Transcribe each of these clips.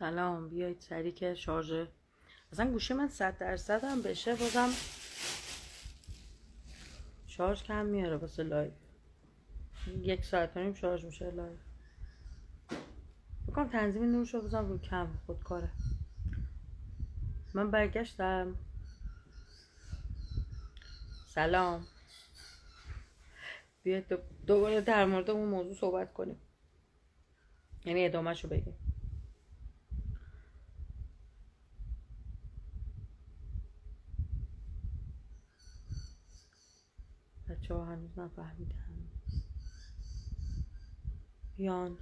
سلام. بیایید سری که شارژ اصلا گوشی من 100% هم بشه بازم شارژ کم میاره واسه لایو. 1 ساعت و نیم شارژ میشه لایو. بکنم تنظیم نورشو بزنم رو کم خودکاره. من برگشتم. سلام. بیایید دوباره در مورد اون موضوع صحبت کنیم، یعنی ادامهشو بگیم. بچه ها هنوز نفهمیدن. بیان.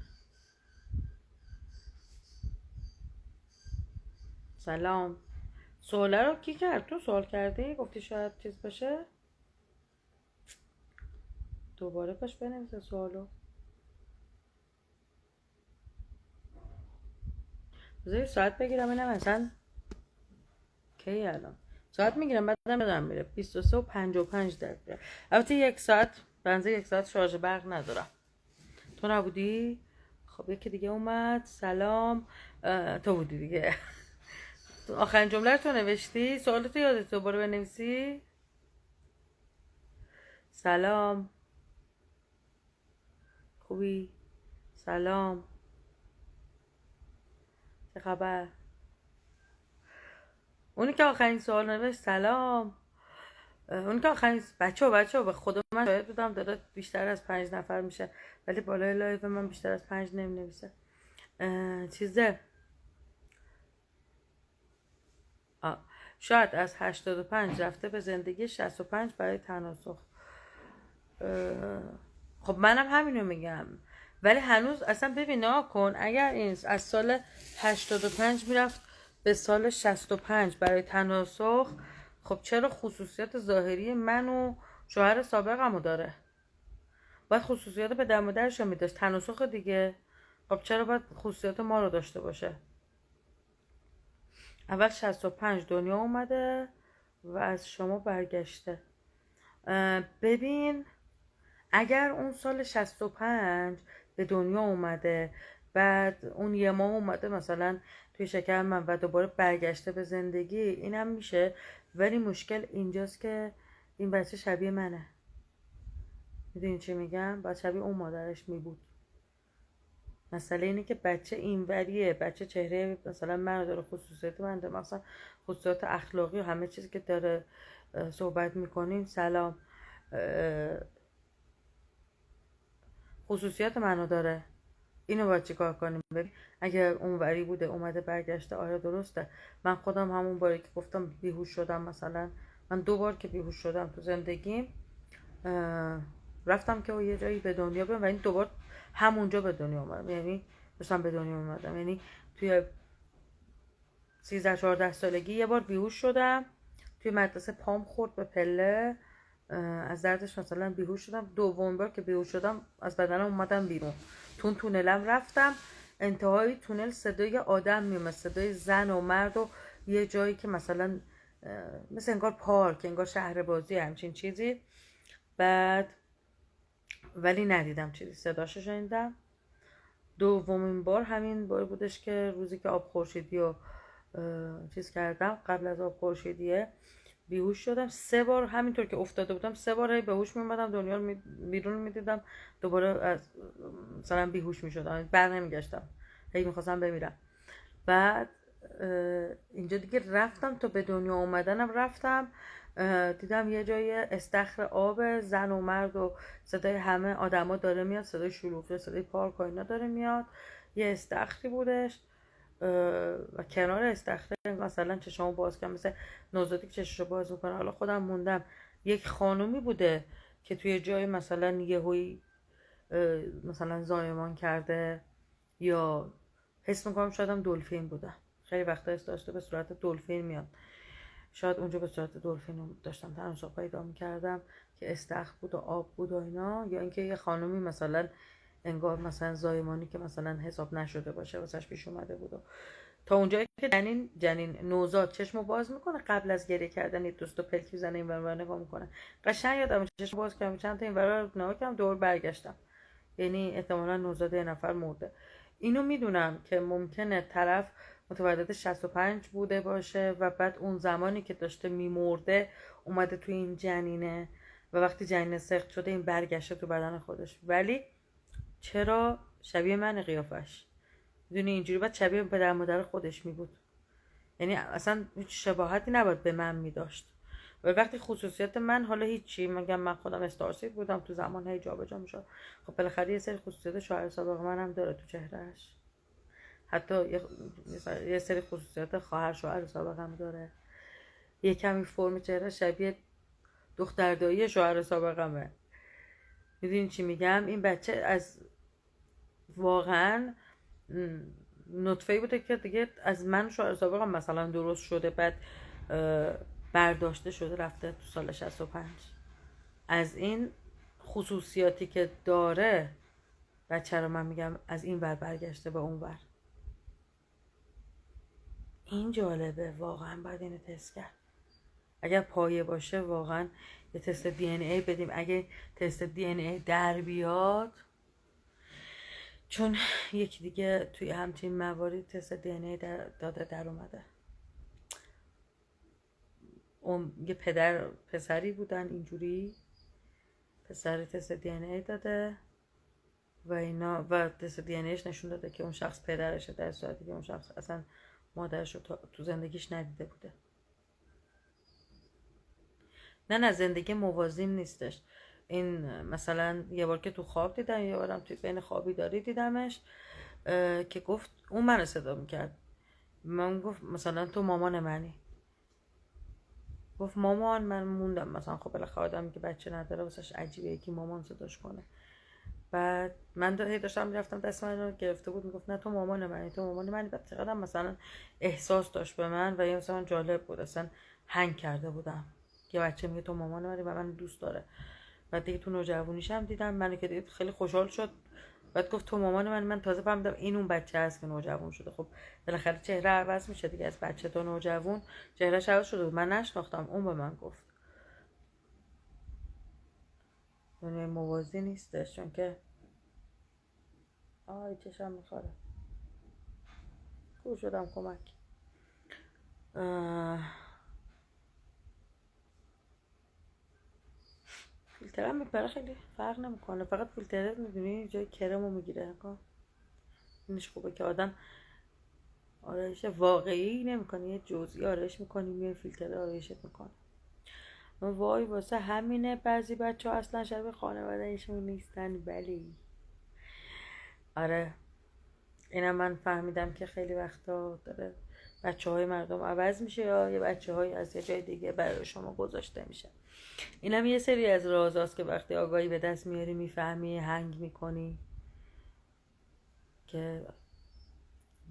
سلام. سواله رو کی کرد؟ تو سوال کردی؟ گفتی شاید چیز بشه؟ دوباره پاش بنویسه سوالو. بذاری ساعت بگیرم اینم اصلا کی الان ساعت میگیرم بعدم بدم میره 23:55. البته 1 ساعت بنزه 1 ساعت شارژ برق ندارم. تو نبودی؟ خب یکی دیگه اومد. سلام. تو بودی دیگه. آخرین جمله رو تو نوشتی؟ سوالتو یادت دوباره بنویسی؟ سلام. خوبی؟ سلام. چه خبر؟ اونی که آخرین سوال نوشت سلام. اون که آخرین بچه به خدا من شاید بودم داره بیشتر از 5 نفر میشه، ولی بالای لایو من بیشتر از 5 نمی‌نویسه. چیزه شاید از 85 رفته به زندگی 65 برای تناسخ. خب منم همینو میگم، ولی هنوز اصلا ببین نگاه کن، اگر این از سال 85 میرفت به سال 65 برای تناسخ، خب چرا خصوصیات ظاهری من و شوهر سابقمو داره؟ باید خصوصیات به در مادرش رو میداشت. تناسخ دیگه. خب چرا باید خصوصیات ما رو داشته باشه؟ اول 65 دنیا اومده و از شما برگشته. ببین اگر اون سال 65 به دنیا اومده، بعد اون یه ماه اومده مثلا توی شکم من و دوباره برگشته به زندگی، اینم میشه. ولی مشکل اینجاست که این بچه شبیه منه. میدونی چی میگم؟ باید شبیه اون مادرش میبود. مسئله اینه که بچه اینوریه، بچه چهره مثلا من داره، خصوصیت من داره، مثلا خصوصیات اخلاقی و همه چیزی که داره صحبت میکنیم. سلام. خصوصیات منو داره. اینو باید چی کار کنیم؟ ببین اگر اونوری بوده اومده برگشته، آره درسته. من خودم همون باری که گفتم بیهوش شدم، مثلا من 2 بار که بیهوش شدم تو زندگیم، رفتم که یه جایی به دنیا بیام و این 2 بار همونجا به دنیا اومدم. یعنی داشتم به دنیا اومدم، یعنی توی 13-14 سالگی یه بار بیهوش شدم توی مدرسه، پام خورد به پله، از دردش مثلا بیهوش شدم. دوم بار که بیهوش شدم از بدنم اومدم بیرون، تونلم رفتم. انتهای تونل صدای آدم میومد، صدای زن و مرد و یه جایی که مثلا مثل انگار پارک، انگار شهر بازی، همچین چیزی. بعد ولی ندیدم چیزی، صداشو شنیدم. دومین بار همین بار بودش که روزی که آب خورشیدی و چیز کردم، قبل از آب خورشیدیه بیهوش شدم. 3 بار همینطور که افتاده بودم، 3 بار به هوش میومدم، دنیا رو بیرون میدیدم، دوباره از مثلا بیهوش میشدم، بر نمیگشتم، هی میخواستم بمیرم. بعد اینجا دیگه رفتم تا به دنیا اومدنم، رفتم دیدم یه جای استخر آب، زن و مرد و صدای همه آدما داره میاد، صدای شلوغی، صدای پارک و اینا داره میاد. یه استخری بودش و کنار استخر مثلا چشمو باز کردم، مثل نوزادی که چشمشو باز میکنه. حالا خودم موندم. یک خانومی بوده که توی جای مثلا یهویی مثلا زایمان کرده، یا حس میکنم شایدم دلفین بودم. خیلی وقتا حس داشته به صورت دلفین میاد، شاید اونجا به صورت دلفین داشتم تناسخ پیدا میکردم که استخر بود و آب بود و اینا، یا اینکه یه خانومی مثلا انگار مثلا زایمانی که مثلا حساب نشده باشه واسش پیش اومده بود. تا اونجایی که جنین نوزاد چشمو باز میکنه، قبل از گریه کردن یه دوست پلک میزنه این ور نگاه میکنه. قشنگ یادم چشم باز کردم، چند تا این ور نگاه کردم، دور برگشتم. یعنی احتمالاً نوزاد یه نفر مرده. اینو میدونم که ممکنه طرف متولد 65 بوده باشه و بعد اون زمانی که داشته میمرده اومده توی این جنینه و وقتی جنینه سخت شده این برگشته تو بدن خودش، ولی چرا شبیه من قیافش؟ میدونی اینجوری باید شبیه پدر مادر خودش میبود، یعنی اصلا هیچ شباهتی نباید به من میداشت. و وقتی خصوصیت من حالا هیچی، میگم من خودم استارسید بودم تو زمان هی جابجا میشد، خب بالاخره یه سری خصوصیت شوهر سابق منم داره تو چهرهش، حتی یه سری خصوصیت خواهر شوهر سابقم داره، یه کمی فرم چهره شبیه دختر دایی شوهر سابقمه. میدونی چی میگم؟ این بچه از واقعا نطفه‌ای بوده که دیگه از من شوهر سابقم مثلا درست شده، بعد برداشته شده رفته تو سال 65. از این خصوصیاتی که داره بچه رو من میگم از این ور برگشته به اون ور. این جالبه واقعا، باید اینو تست کرد. اگر پایه باشه واقعا یه تست دی ان ای بدیم. اگه تست دی ان ای در بیاد، چون یکی دیگه توی همچین موارد تست دی ان ای داده در اومده، اون یه پسری بودن اینجوری، پسر تست دی ان ای داده و اینا و تست دی ان ایش نشون داده که اون شخص پدرشه، در صورتی که اون شخص اصلا مادرش رو تو زندگیش ندیده بوده. نه زندگی موازیم نیستش. این مثلا یه بار که تو خواب دیدم، یه بارم توی بین خوابی داری دیدمش که گفت اون منو صدا میکرد، من گفت مثلا تو مامان منی، گفت مامان. من موندم مثلا، خب بالاخره آدمی که بچه نداره واسش عجیبه یکی مامان صداش کنه. بعد من داشتم میرفتم دست من رو گرفته بود میگفت نه تو مامان منی، تو مامان منی. بعد چقدر مثلا احساس داشت به من و این مثلا جالب بود، اصلا هنگ کرده بودم که بچه میگه تو مامان منی و من دوست داره. بعد دیگه تو نوجوانیش هم دیدم منو که دید خیلی خوشحال شد، بعد گفت تو مامان من تازه فهمیدم این اون بچه هست که نوجوان شده. خب بالاخره چهره عوض میشه دیگه، از بچه تا نوجوان چهرهش عوض شده. من نشناختم، اون به من گفت. دنیای موازی نیستش، چون که چشم میخوره. کور شدم، کمک. فیلترم میپره خیلی فرق نمیکنه، فقط فیلتره میدونی جای کرمو میگیره. اینش خوبه که آدم آرایش واقعی نمیکنه، یه جزئی آرایش میکنی میای فیلتر آرایشت میکنه. وای واسه همینه بعضی بچه ها اصلا شبیه خانواده ایشون نیستن. ولی آره اینم من فهمیدم که خیلی وقتا داره بچه های مردم عوض میشه یا یه بچه های از یه جای دیگه برای شما گذاشته میشه. اینم یه سری از رازاست که وقتی آگاهی به دست میاری میفهمی، هنگ میکنی که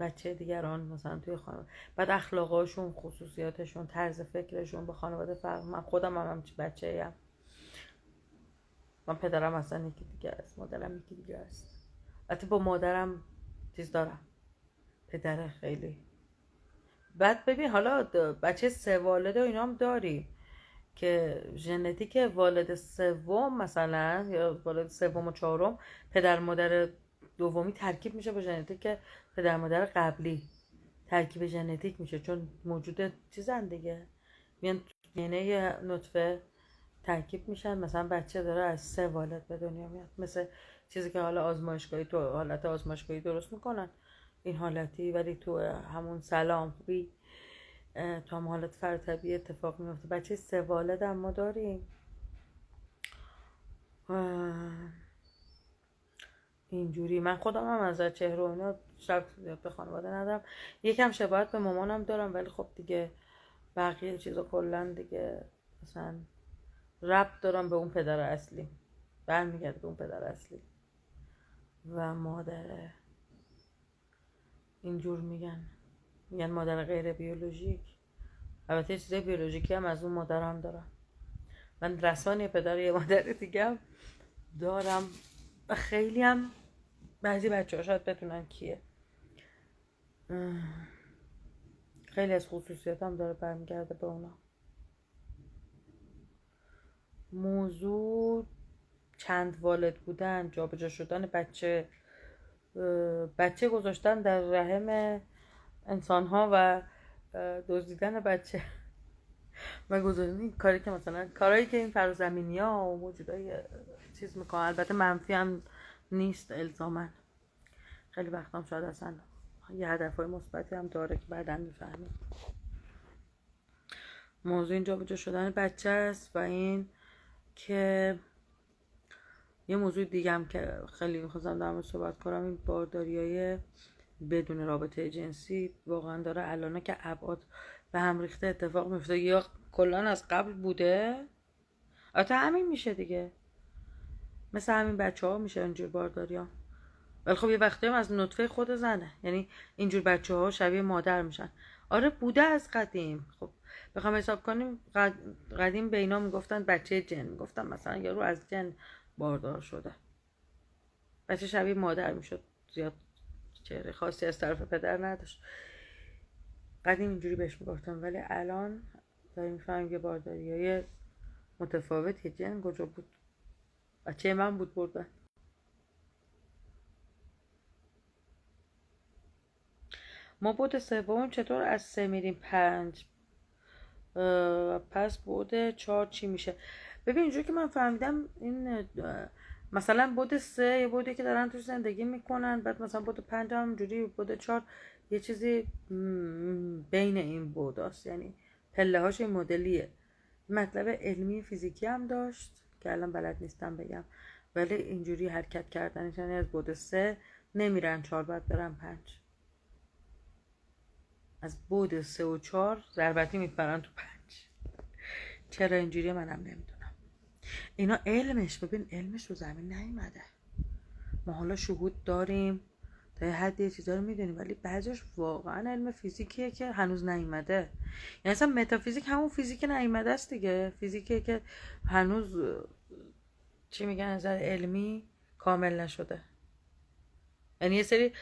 بچه دیگران مثلا توی خانواده بعد اخلاقاشون، خصوصیاتشون، طرز فکرشون به خانواده فرق. من خودم هم همچین بچه هم. من پدرم اصلا یکی دیگه است، مادرم یکی دیگه است. حتی با مادرم چیز دارم، پدر خیلی. بعد ببین حالا بچه 3 والده و اینا هم داری که ژنتیک والد سوم مثلا یا والد سوم و چهارم پدر مادر دومی ترکیب میشه با ژنتیک پدر مادر قبلی، ترکیب ژنتیک میشه چون موجود چیزن دیگه، میان یعنی نطفه ترکیب میشن. مثلا بچه داره از 3 والد به دنیا میاد، مثل چیزی که حالا آزمایشگاهی تو حالت آزمایشگاهی درست میکنن این حالتی، ولی تو همون سلام خوبی تو هم حالت فرطبی اتفاق میفته. بچه 3 والد هم ما داریم. اینجوری من خودم هم از چهره و اینا شبت به خانواده ندارم، یکم شباهت به مامانم دارم، ولی خب دیگه بقیه چیزا کلن دیگه مثلا ربط دارم به اون پدر اصلی، برمیگرده به اون پدر اصلی و مادر. اینجور میگن مادر غیر بیولوژیک. البته چیزای بیولوژیکی هم از اون مادرم دارم. من رسانه پدر یه مادر دیگه هم دارم و خیلی هم بعضی بچه ها شاید بتونن کیه. خیلی از خصوصیات هم داره برمیگرده به اونا. موضوع چند والد بودن، جابجا شدن بچه بچه گذاشتن در رحم انسان ها و دزدیدن بچه و گذاشتن این کاری که مثلا کارهایی که این فرازمینی ها و موجودای چیز میکنن، البته منفی هم نیست الزامن، خیلی وقت هم شاید اصلا یه هدفهای مثبتی هم داره که بعدا میفهمیم. موضوع این جابجا شدن بچه است و این که یه موضوع دیگه هم که خیلی میخواستم در مورد صحبت کنم، این بارداریای بدون رابطه جنسی واقعا داره الان که ابعاد به هم ریخته اتفاق میفته، یا کلان از قبل بوده. البته همین میشه دیگه، مثل همین بچه ها میشه اینجور بارداری ها، ولی خب یه وقتی هم از نطفه خود زنه، یعنی اینجور بچه ها شبیه مادر میشن. آره بوده از قدیم. خب بخوام حساب کنیم قدیم به اینا میگفتن بچه جن، میگفتن مثلا یارو از جن باردار شده، بچه شبیه مادر میشد، زیاد چهره خاصی از طرف پدر نداشت. قدیم اینجوری بهش میگفتن، ولی الان داریم میفهمیم یه بارداری های متفاوت. یه جن کجا بود؟ بچه من بود بردن. ما بود سوم چطور از 3 میریم 5؟ پس بود 4 چی میشه؟ ببین اینجوری که من فهمیدم این مثلا بود 3 یه بودی که دارن توش زندگی میکنن، بعد مثلا بود 5 هم جوری، بود 4 یه چیزی بین این بوداست، یعنی پله هاش این مدلیه. مطلب علمی فیزیکی هم داشت که الان بلد نیستم بگم، ولی اینجوری حرکت کردنش یعنی از بود 3 نمیرن 4 بعد برن 5، از بود 3 و 4 ضربتی میپرن تو 5. چرا اینجوری منم نمیدونم. اینا علمش، ببین علمش رو زمین نیومده، ما حالا شهود داریم تا یه حدی یه چیزا رو میدونیم، ولی بعضیش واقعا علم فیزیکیه که هنوز نیومده. یعنی اصلا متافیزیک همون فیزیک نیومده است دیگه، فیزیکیه که هنوز چی میگن از نظر علمی کامل نشده. یعنی یه سری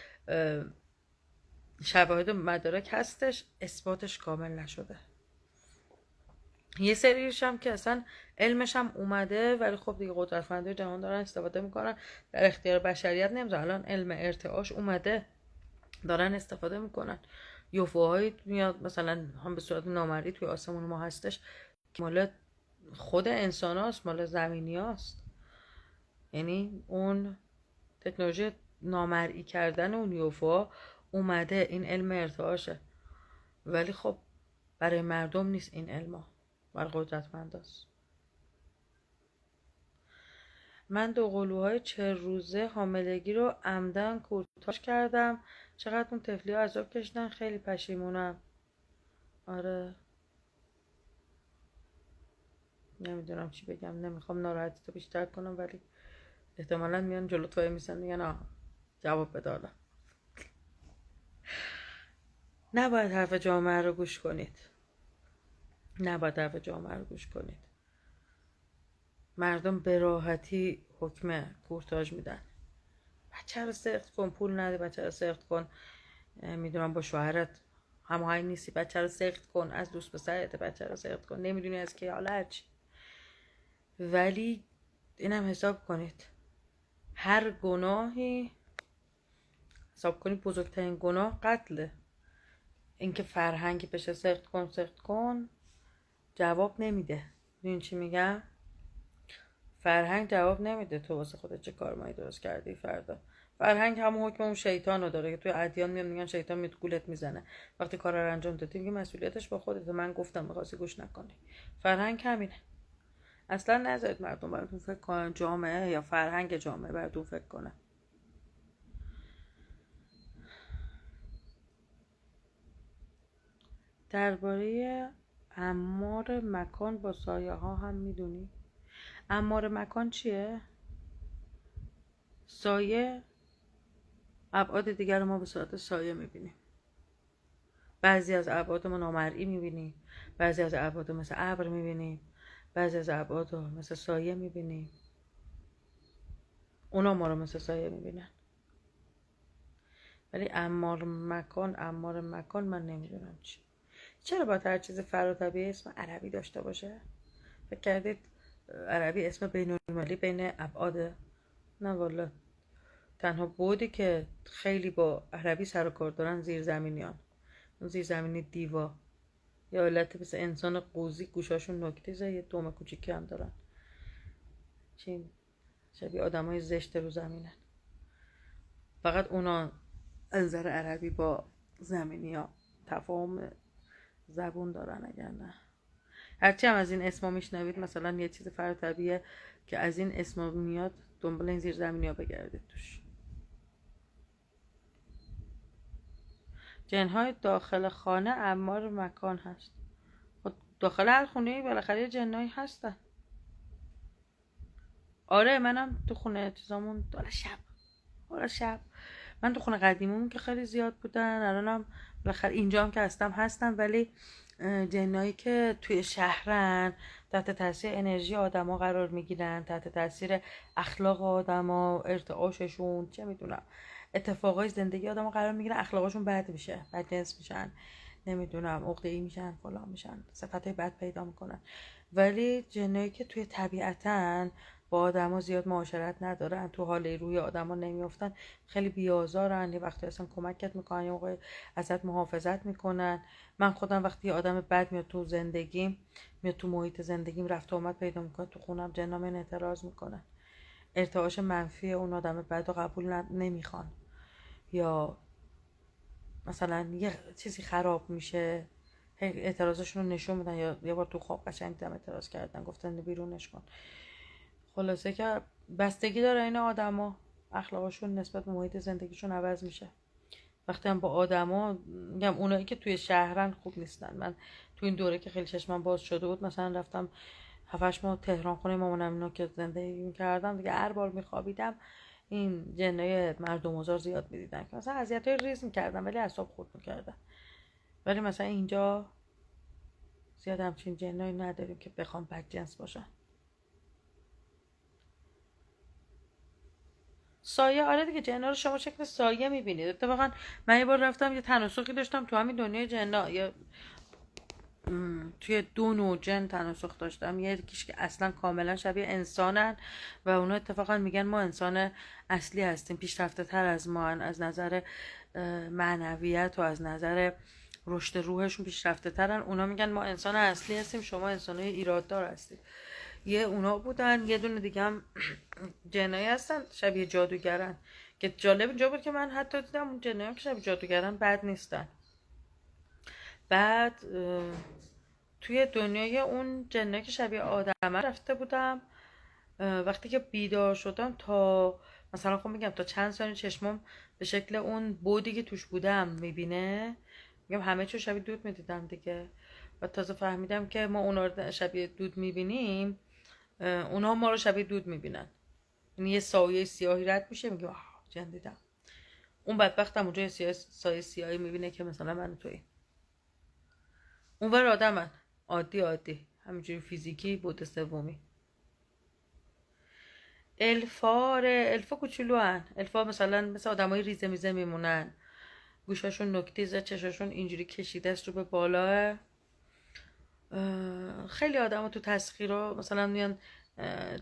شواهد و مدارک هستش، اثباتش کامل نشده. یه سریش هم که اصلا علمش هم اومده، ولی خب دیگه قدرتمندای جهان دارن استفاده میکنن، در اختیار بشریت نمیذارن. الان علم ارتعاش اومده، دارن استفاده میکنن. یوفوهایی میاد مثلا هم به صورت نامرئی توی آسمون ما هستش که مال خود انسان هاست، مال زمینی هاست. یعنی اون تکنولوژی نامرئی کردن اون یوفوها اومده، این علم ارتعاشه، ولی خب برای مردم نیست این علم، برای قدرتمنداست. من 2 قلوهای 40 روزه حاملگی رو عمدن کوتاش کردم. چقدر اون طفلی ها عذاب کشیدن، خیلی پشیمونم. آره نمیدونم چی بگم، نمیخوام ناراحتی تو بیشتر کنم، ولی احتمالا میان جلوت وای میسن میگن آه جواب بده. حالا نباید حرف جامعه رو گوش کنید، نباید حرف جامعه رو گوش کنید. مردم به راحتی حکم کورتاژ میدن. بچه رو سخت کن، پول نده، بچه رو سخت کن، میدونم با شوهرت هماهنگ نیستی، بچه رو سخت کن، از دوست پسرت بچه رو سخت کن، نمیدونی از کی، حالا هرچی. ولی اینم حساب کنید، هر گناهی حساب کنید بزرگترین گناه قتله. اینکه فرهنگی بشه سخت کن سخت کن جواب نمیده. میدونی چی میگم؟ فرهنگ جواب نمیده تو واسه خودت چه کارمایی درست کردی فردا. فرهنگ همون حکم اون شیطان رو داره که توی ادیان میان میگن شیطان میاد گولت میزنه، وقتی کار رو انجام دادی میگه مسئولیتش با خودته، من گفتم میخواستی گوش نکنی. فرهنگ همینه. اصلا نذارید مردم براتون فکر کنن، جامعه یا فرهنگ جامعه براتون فکر کنه. درباره اعمار مکان با سایه ها هم میدونی؟ اعمار مکان چیه؟ سایه ابعاد دیگر رو ما به صورت سایه میبینیم. بعضی از ابعاد ما نامرئی میبینیم، بعضی از ابعاد مثل ابر میبینیم، بعضی از ابعاد مثل سایه میبینیم. اونا ما رو مثل سایه میبینن. ولی اعمار مکان من نمیدونم چی. چرا باید هر چیز فراتبیعی اسم عربی داشته باشه؟ فکر کردید عربی اسم بین‌المللی بین ابعاده؟ نه والا، تنها بودی که خیلی با عربی سر و کار دارن زیرزمینیان. اون زیرزمینی دیوا یا حالت مثل انسان قوزی، گوشاشون نکتیزه، یه دوم کوچیکی هم دارن، چین شبیه آدمای زشت رو زمینن. فقط اونا از نظر عربی با زمینی ها تفاهم زبون دارن. اگر نه هرچی هم از این اسما میشنوید مثلا یه چیز فراتبیه که از این اسما میاد، دنبال این زیر زمینی ها بگردید توش. جنهای داخل خانه اعمار مکان هست. خب داخل هر خونه بالاخره جنهایی هستن. آره منم تو خونه چیزامون حالا شب من تو خونه قدیممون که خیلی زیاد بودن، الانم بالاخره اینجا هم که هستن، ولی جنایی که توی شهرن تحت تاثیر انرژی آدما قرار میگیرن، تحت تاثیر اخلاق آدما، ارتعاششون، چه میدونم اتفاقای زندگی آدما قرار میگیرن، اخلاقشون بد میشه، بدجنس میشن، نمیدونم عقده‌ای میشن، فلان میشن، صفاتای بد پیدا میکنن. ولی جنایی که توی طبیعتن با آدما زیاد معاشرت ندارن، تو حال روی آدما نمیافتن، خیلی بیازارن، یه وقتی اصلا کمکت میکنن، یه موقع ازت محافظت میکنن. من خودم وقتی آدم بد میاد تو زندگیم، میاد تو محیط زندگیم، رفت و آمد پیدا میکنه تو خونم، جنا من اعتراض میکنن، ارتعاش منفی اون آدم بد رو قبول نمیخوان، یا مثلا یه چیزی خراب میشه اعتراضشون رو نشون میدن، یا یه بار تو خواب قشنگ دیدم اعتراض کردن، گفتن بیرونش کن. خلاصه که بستگی داره این آدما، اخلاقشون نسبت به محیط زندگیشون عوض میشه. وقتی هم با آدما میگم اونایی که توی شهرن خوب نیستن. من تو این دوره که خیلی چشمم باز شده بود، مثلا رفتم 7-8 ماه تهران خونه مامانم اینا که زندگی میکردم دیگه، هر بار میخوابیدم این جنای مردم آزار زیاد میدیدن که مثلا اذیتای ریز میکردن ولی اعصاب خورد میکردن. ولی مثلا اینجا زیاد همچین جنایی نداریم که بخوام بدجنس باشن. سایه، آره دیگه، جنا رو شما شکل سایه میبینید. اتفاقا من یه بار رفتم یه تناسخی داشتم تو همین دنیای جنا، یا توی دو نوع جن تناسخ داشتم، یکیش که اصلا کاملا شبیه انسانن و اونا اتفاقا میگن ما انسان اصلی هستیم، پیشرفته تر از ما هن. از نظر معنویت و از نظر رشد روحشون پیشرفته ترن. اونا میگن ما انسان اصلی هستیم، شما انسانای ایراددار هستید. یه اونا بودن. یه دونه دیگه هم جنایی هستن شبیه جادوگرن، که جالب اینجا بود که من حتی دیدم اون جنایی که شبیه جادوگرن بد نیستن. بعد توی دنیای اون جنایی که شبیه آدم رفته بودم، وقتی که بیدار شدم تا مثلا خب میگم تا چند ثانیه چشمم به شکل اون بودی که توش بودم میبینه، میگم همه چیو شبیه دود میدیدم دیگه. و تازه فهمیدم که ما اونا رو شبیه دود میبینیم، اونا ما رو شبیه دود میبینن. یعنی یه سایه سیاهی رد میشه، میگه جن دیدم. اون بدبخت هم اونجا سایه سیاهی میبینه که مثلا من توی اون ور آدمن عادی همینجوری فیزیکی بود سومی. الفا کوچولو هن. الفا مثلا مثل آدمای ریزه میزه میمونن، گوشاشون نکتیزه، چشاشون اینجوری کشیده است رو به بالا. خیلی آدم تو تسخیرها مثلا میان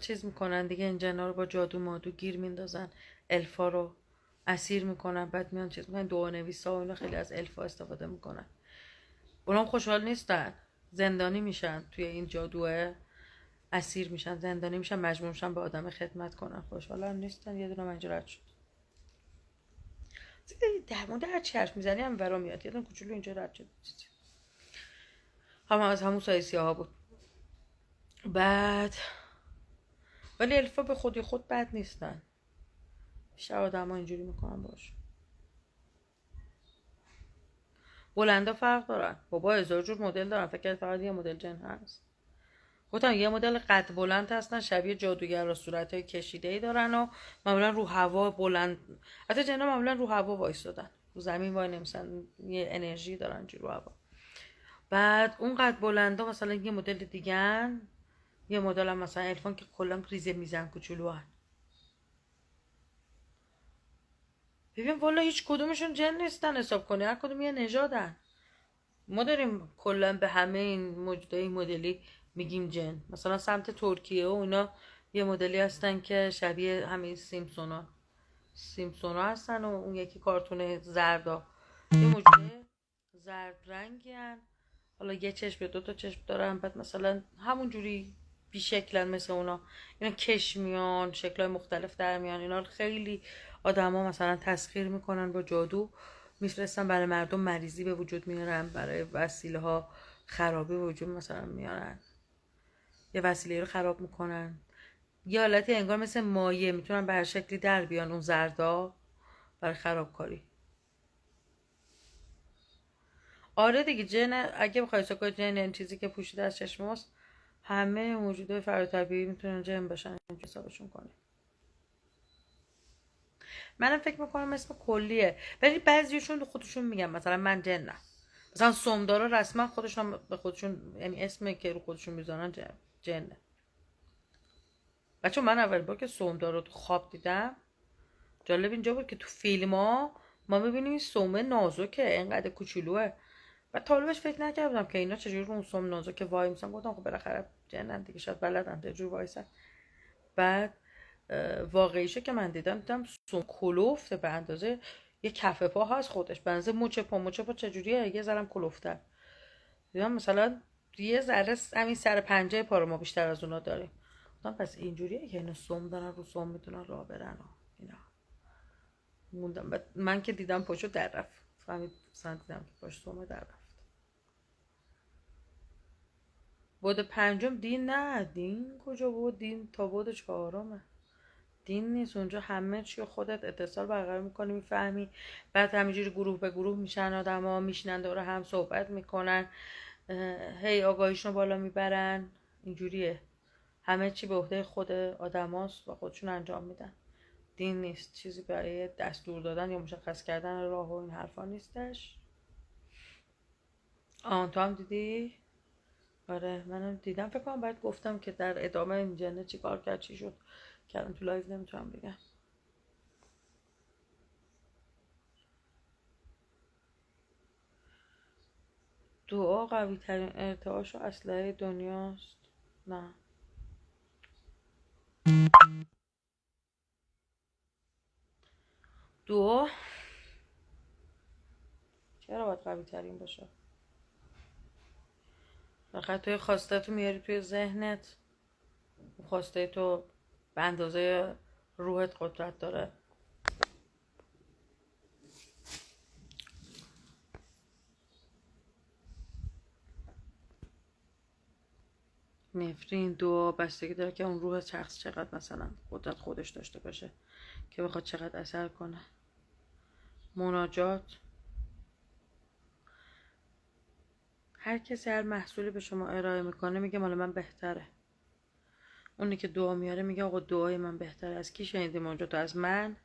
چیز میکنن دیگه، این جنا رو با جادو مادو گیر میندازن، الفا رو اسیر میکنن، بعد میان چیز میکنن، دعا نویسا و اینا خیلی از الفا استفاده میکنن. اونا خوشحال نیستن، زندانی میشن توی این جادوه، اسیر میشن، زندانی میشن، مجبور میشن به آدم خدمت کنن، خوشحال هم نیستن. یه دونه منجا رد شد در مورد هر چی حرف میزنی هم برا میاد. یه دونه کوچولو اینجا رد شد، هم از همون سایه سیاه ها بود. بعد ولی الفا به خودی خود بد نیستن، بیشتر آدم ها اینجوری میکنن باش. بلندا فرق دارن بابا، 1000 جور مدل دارن، فکر فقط یه مدل جن هست. گفتم یه مدل قد بلند هستن شبیه جادوگر و صورتای کشیده‌ای دارن و معمولا رو هوا بلند، حتی جنا معمولا رو هوا وایسادن، رو زمین وای نمیسن، یه انرژی دارن رو هوا. بعد اون قد بلندا مثلا یه مدل دیگه‌ن، یه مدل هم مثلا الفان که کلا ریزه میزن کوچولوان. ببین والا هیچ کدومشون جن نیستن حساب کنی، هر کدوم یه نژادن. ما داریم کلا به همه این موجودای مدلی میگیم جن. مثلا سمت ترکیه و اینا یه مدلی هستن که شبیه همین سیمپسونا، سیمپسونا هستن و اون یکی کارتون زردا، یه موجوده زرد رنگی هن. حالا یه چشم دو تا چشم دارن، بعد مثلا همون جوری بیشکلن مثل اونا. اینا کش میان، شکلهای مختلف در میان. اینا خیلی آدما مثلا تسخیر میکنن با جادو، میفرستن برای مردم، مریضی به وجود میارن، برای وسیله ها خرابی به وجود مثلا میارن، یه وسیله رو خراب میکنن. یه حالتی انگار مثل مایه میتونن به هر شکلی در بیان اون زردا برای خرابکاری. آره دیگه، جن اگه بخوای سکا جن این چیزی که پوشیده از چشم ماست، همه موجودات فراتبیعی میتونن جن باشن، اینجا حسابشون کنه. منم فکر میکنم اسم کلیه، ولی بعضیشون خودشون میگن مثلا من جنم. مثلا سومدارا رسما خودشون به خودشون، یعنی اسمی که رو خودشون میذارن جنه. بچه من اول بار که سومدار رو تو خواب دیدم، جالب اینجا بود که تو فیلم ها ما میبینیم این سومه نازکه، اینقدر کوچولوه، و طالبش فکر نکردم که اینا چجوری رو اون سوم نازکه وای میسن. گفتم خب بالاخره جنن دیگه، شاید بلدن چجوری وایسن. بعد واقعیشه که من دیدم سوم کلوفته، به اندازه یه کف پا هست خودش، به اندازه مچ پا چجوریه، یه ذرم کلوفته. دیدم مثلا یه ذره همین سر پنجه پا رو ما بیشتر از اونا داریم. گفتم پس اینجوریه که اینا سوم دارن، رو سوم میتونن راه برن اینا. موندم. بعد من که دیدم پاشو در رفت، فهمید مثلا دیدم که پاش سومه در رفت. بود پنجم دین نه، دین کجا بود؟ دین تا بود چهارمه. دین نیست اونجا، همه چی خودت اتصال برقرار میکنی، میفهمی. بعد همینجوری گروه به گروه میشن آدما، میشینن دور هم صحبت میکنن، هی آگاهیشون بالا میبرن. اینجوریه، همه چی به عهده خود آدماست و خودشون انجام میدن. دین نیست، چیزی برای دستور دادن یا مشخص کردن راه و این حرفا نیستش. تو هم دیدی؟ آره منم دیدم، فکر کنم باید گفتم که در ادامه این جنه چی کار کرد، چی شد، که الان تو لایو نمیتونم بگم. دعا قوی ترین ارتعاش و اسلحه دنیاست. نه، دعا چرا باید قوی ترین باشه؟ فقط توی خواسته تو میاری توی ذهنت، خواسته تو به اندازه روحت قدرت داره. نفرین، دعا بستگی داره که اون روح شخص چقدر مثلا قدرت خودش داشته باشه که بخواد چقدر اثر کنه. مناجات، هر کسی هر محصولی به شما ارائه میکنه میگه مال من بهتره. اونی که دعا میاره میگه آقا دعای من بهتره. از کی شنیدی مناجات؟ از من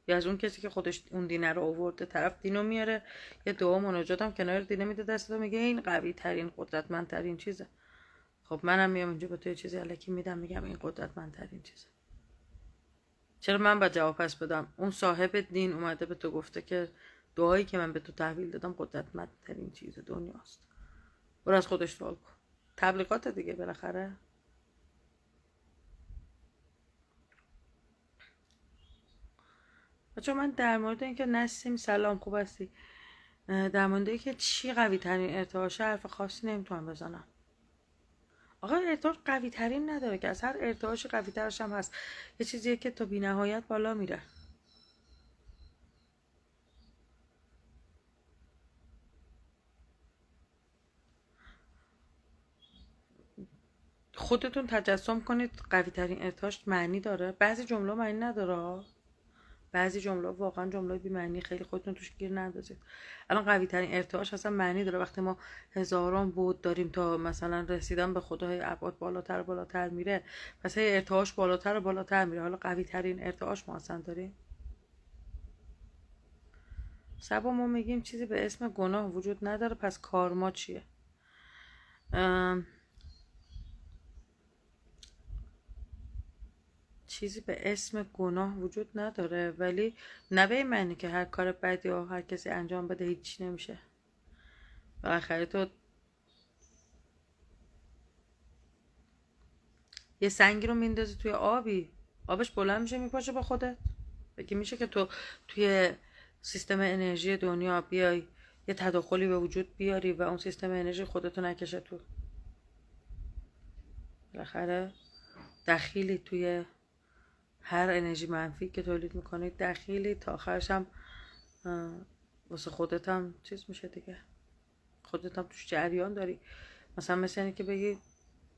یا از اون کسی که خودش اون دینه رو آورده؟ طرف دینو میاره، یه دعا مناجات هم کنار دینه میده دست و میگه این قوی ترین قدرتمندترین چیزه. خب منم میام اینجا به تو یه چیزی الکی میدم، میگم این قدرتمندترین چیزه. چرا من باید جواب پس بدم؟ اون صاحب دین اومده به تو گفته که دعایی که من به تو تحویل دادم قدرتمندترین چیز دنیاست. برو از خودش سوال کن. تبلیغات دیگه بالاخره. بچه من در مورد اینکه نسیم سلام خوب هستی، در مورد اینکه چی قوی ترین ارتعاشه حرف خاصی نمیتونم بزنم. آقا ارتعاش قوی ترین نداره که، از هر ارتعاش قوی ترش هم هست. یه چیزیه که تا بی نهایت بالا میره. خودتون تجسم کنید قوی ترین ارتعاش معنی داره. بعضی جمله معنی نداره، بعضی جمله واقعا جمله بی معنی، خیلی خودتون توش گیر نندازید. الان قوی ترین ارتعاش اصلا معنی داره وقتی ما هزاران بود داریم تا مثلا رسیدن به خدای ابعاد بالاتر میره، پس هی ارتعاش بالاتر و بالاتر میره. حالا قوی ترین ارتعاش ما اصلا داریم؟ سبا ما میگیم چیزی به اسم گناه وجود نداره، پس کارما چیه؟ چیزی به اسم گناه وجود نداره، ولی نه به این معنی که هر کار بدی یا هر کسی انجام بده هیچی نمیشه. بالاخره تو یه سنگی رو میندازی توی آبی، آبش بلند میشه میپاشه با خودت؟ بگی میشه که تو توی سیستم انرژی دنیا بیای یه تداخلی به وجود بیاری و اون سیستم انرژی خودتو نکشه تو. بالاخره دخیلی توی هر انرژی منفی که تولید میکنی، دخیلی تا آخرش هم واسه خودت هم چیز میشه دیگه، خودت هم توش جریان داری. مثلا مثل اینه که بگی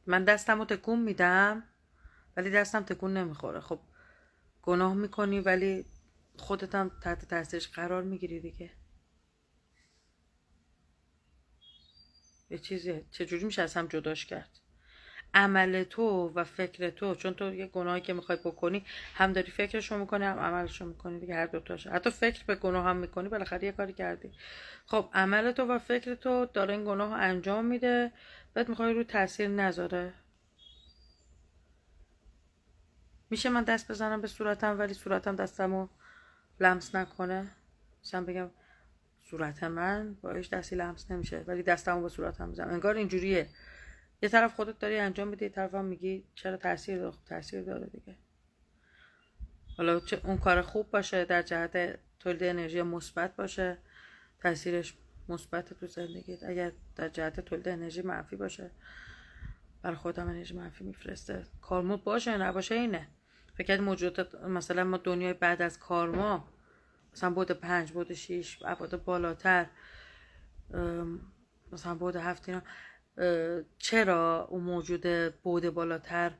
من دستم رو تکون میدم ولی دستم تکون نمیخوره. خب گناه میکنی ولی خودت هم تحت تاثیرش قرار میگیری دیگه. یه چیزی چجوری میشه از هم جداش کرد؟ عمل تو و فکر تو، چون تو یه گناهی که میخوای بکنی هم داری فکرشو میکنی هم عملشو میکنی دیگه، هر دوتاشه. حتی فکر به گناه هم میکنی، بالاخره یه کاری کردی. خب عمل تو و فکر تو داره این گناه انجام میده، بعد میخوای رو تاثیر نذاره. میشه من دست بزنم به صورتم ولی صورتم دستمو لمس نکنه؟ مثلا بگم صورت من با هیچ دستی لمس نمیشه ولی دستمو به صورتم میزنم. انگار اینجوریه، یه طرف خودت داری انجام میدی، یه طرف هم میگی چرا تاثیر داره. خب تاثیر داره دیگه. حالا چه اون کار خوب باشه در جهت تولید انرژی مثبت باشه، تاثیرش مثبت تو زندگیت. اگر در جهت تولید انرژی منفی باشه، برای خودم انرژی منفی میفرسته. کارما باشه نباشه اینه. فکر موجودات مثلا ما دنیای بعد از کارما، مثلا بود 5 بود 6 ابعاد بالاتر، مثلا بود 7 اینا، چرا اون موجود بود بالاتر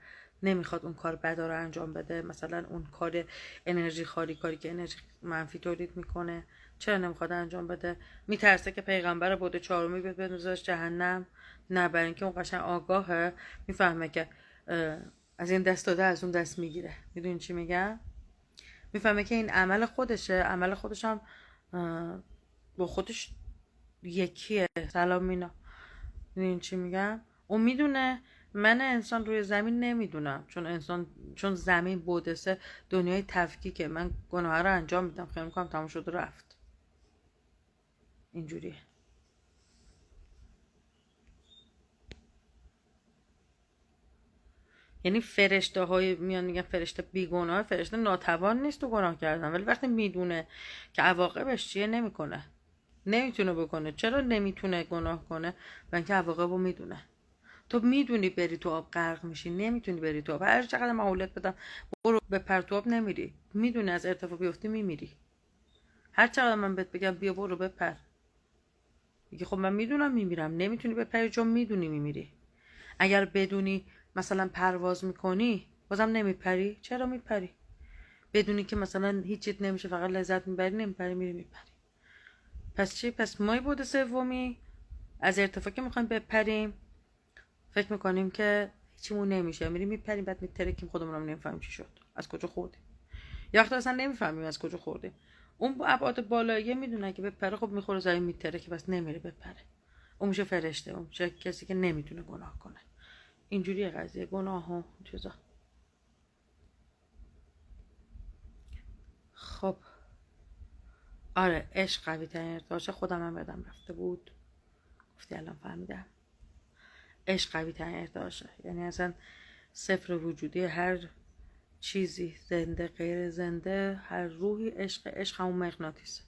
نمیخواد اون کار بدا رو انجام بده؟ مثلا اون کار انرژی خاری، کاری که انرژی منفی تولید میکنه، چرا نمیخواد انجام بده؟ میترسه که پیغمبر بود 4 بیاد بندازش جهنم؟ نه، برای اینکه اون قشنگ آگاهه، میفهمه که از این دست داده از اون دست میگیره. میدونی چی میگم؟ میفهمه که این عمل خودشه، عمل خودش هم با خودش یکیه. سلام مینا. میدونی چی میگم؟ اون میدونه. من انسان روی زمین نمیدونم، چون زمین بودسه دنیای تفکیکه. من گناه رو انجام میدم، خیلی میکنم تموم شد و رفت. اینجوریه. یعنی فرشته های میان میگن فرشته بیگناه، فرشته ناتوان نیست تو گناه کردن، ولی وقتی میدونه که عواقبش چیه نمیکنه، نمیتونه بکنه. چرا نمیتونه گناه کنه؟ اینکه عواقبو میدونه. تو میدونی بری تو آب غرق میشی، نمیتونی بری تو آب. هر چقدر مهلت بدم برو بپر تو آب، نمیری. میدونی از ارتفاع بیفتی میمیری. هر چقدر من بهت بگم بیا برو بپر، میگی خب من میدونم میمیرم. نمیتونی بپری چون میدونی میمیری. اگر بدونی مثلا پرواز میکنی بازم نمیپری. چرا میپری؟ بدونی که مثلا هیچیت نمیشه، فقط لذت میبری، نمیپری، میری میپری. پس چی؟ پس ما بود سومی از ارتفاع که میخوایم بپریم فکر میکنیم که هیچیمون نمیشه، میریم میپریم، بعد میترکیم خودمون هم نمیفهمیم چی شد، از کجا خوردیم. یا وقتی اصلا نمیفهمیم از کجا خوردیم. اون ابعاد بالایی میدونه که بپره، خب میخوره زمین میترکه، بس نمیره بپره. اون میشه فرشته، اون میشه کسی که نمیتونه گناه کنه. اینجوریه قضیه گناه و چیزا. خب آره، عشق قوی ترین ارتعاشه. خودم هم بدم رفته بود، گفتی الان فهمیدم. عشق قوی ترین ارتعاشه. یعنی اصلا صفر وجودی هر چیزی، زنده غیر زنده، هر روحی عشق همون مغناطیسه.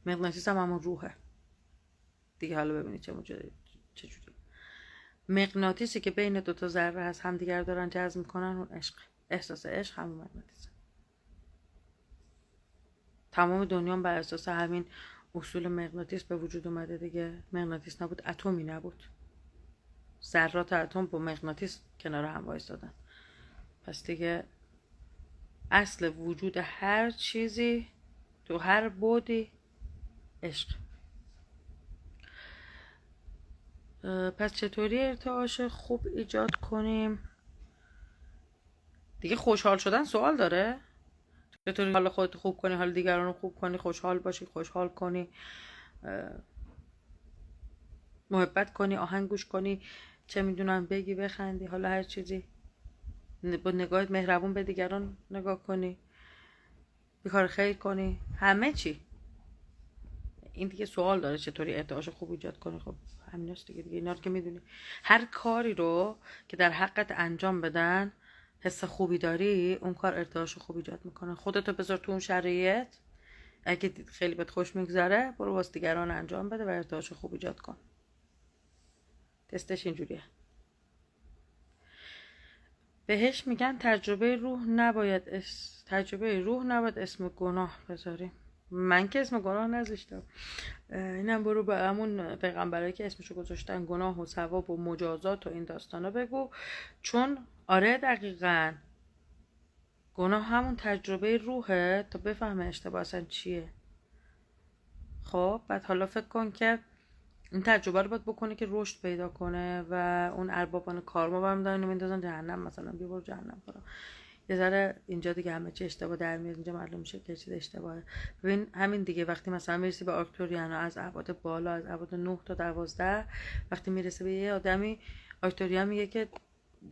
مغناطیس هم همون روحه دیگه. حالا ببینید چجوری. مغناطیسی که بین دوتا ذره هست همدیگر دارن جذب میکنن، اون عشق. احساس عشق همون مغناطیسه. تمام دنیا بر اساس همین اصول مغناطیس به وجود اومده دیگه. مغناطیس نبود اتمی نبود. ذرات اتم با مغناطیس کنار هم وایسادن. پس دیگه اصل وجود هر چیزی تو هر بعدی عشق. پس چطوری ارتعاش خوب ایجاد کنیم؟ دیگه خوشحال شدن سوال داره. چطوری حال خودت خوب کنی، حال دیگران رو خوب کنی، خوشحال باشی، خوشحال کنی، محبت کنی، آهنگ گوش کنی، چه میدونم بگی بخندی، حالا هر چیزی با نگاهت مهربون به دیگران نگاه کنی، بیکار خیر کنی، همه چی. این دیگه سوال داره چطوری ارتعاش خوب ایجاد کنی. خب همیناست دیگه اینا رو که میدونی. هر کاری رو که در حقت انجام بدن حس خوبی داری، اون کار ارتعاش خوب ایجاد میکنه. خودتو بذار تو اون شرایط، اگه خیلی بهت خوش میگذره برو واسه دیگران انجام بده و ارتعاش خوب ایجاد کن. تستش اینجوریه. بهش میگن تجربه روح نباید اسم گناه بذاریم. من که اسم گناه نذاشتم. اینم برو به همون پیغمبرایی که اسمشو گذاشتن گناه و ثواب و مجازات و این داستانا بگو، چون آره دقیقاً گناه همون تجربه روحه تا بفهمه اشتباه اصلا چیه. خب بعد حالا فکر کن که این تجربه رو باید بکنه که رشد پیدا کنه و اون اربابان کارما برم دارن میندازن جهنم، مثلا بیا برو جهنم برو. یه ذره اینجا دیگه همه چی اشتباه در میاد، اینجا معلوم میشه که چیز اشتباهه. ببین همین دیگه، وقتی مثلا میرسی به آکتوریانا از ابعاد بالا، از ابعاد 9 تا 12، وقتی میرسه به یه آدمی، آکتوریا میگه که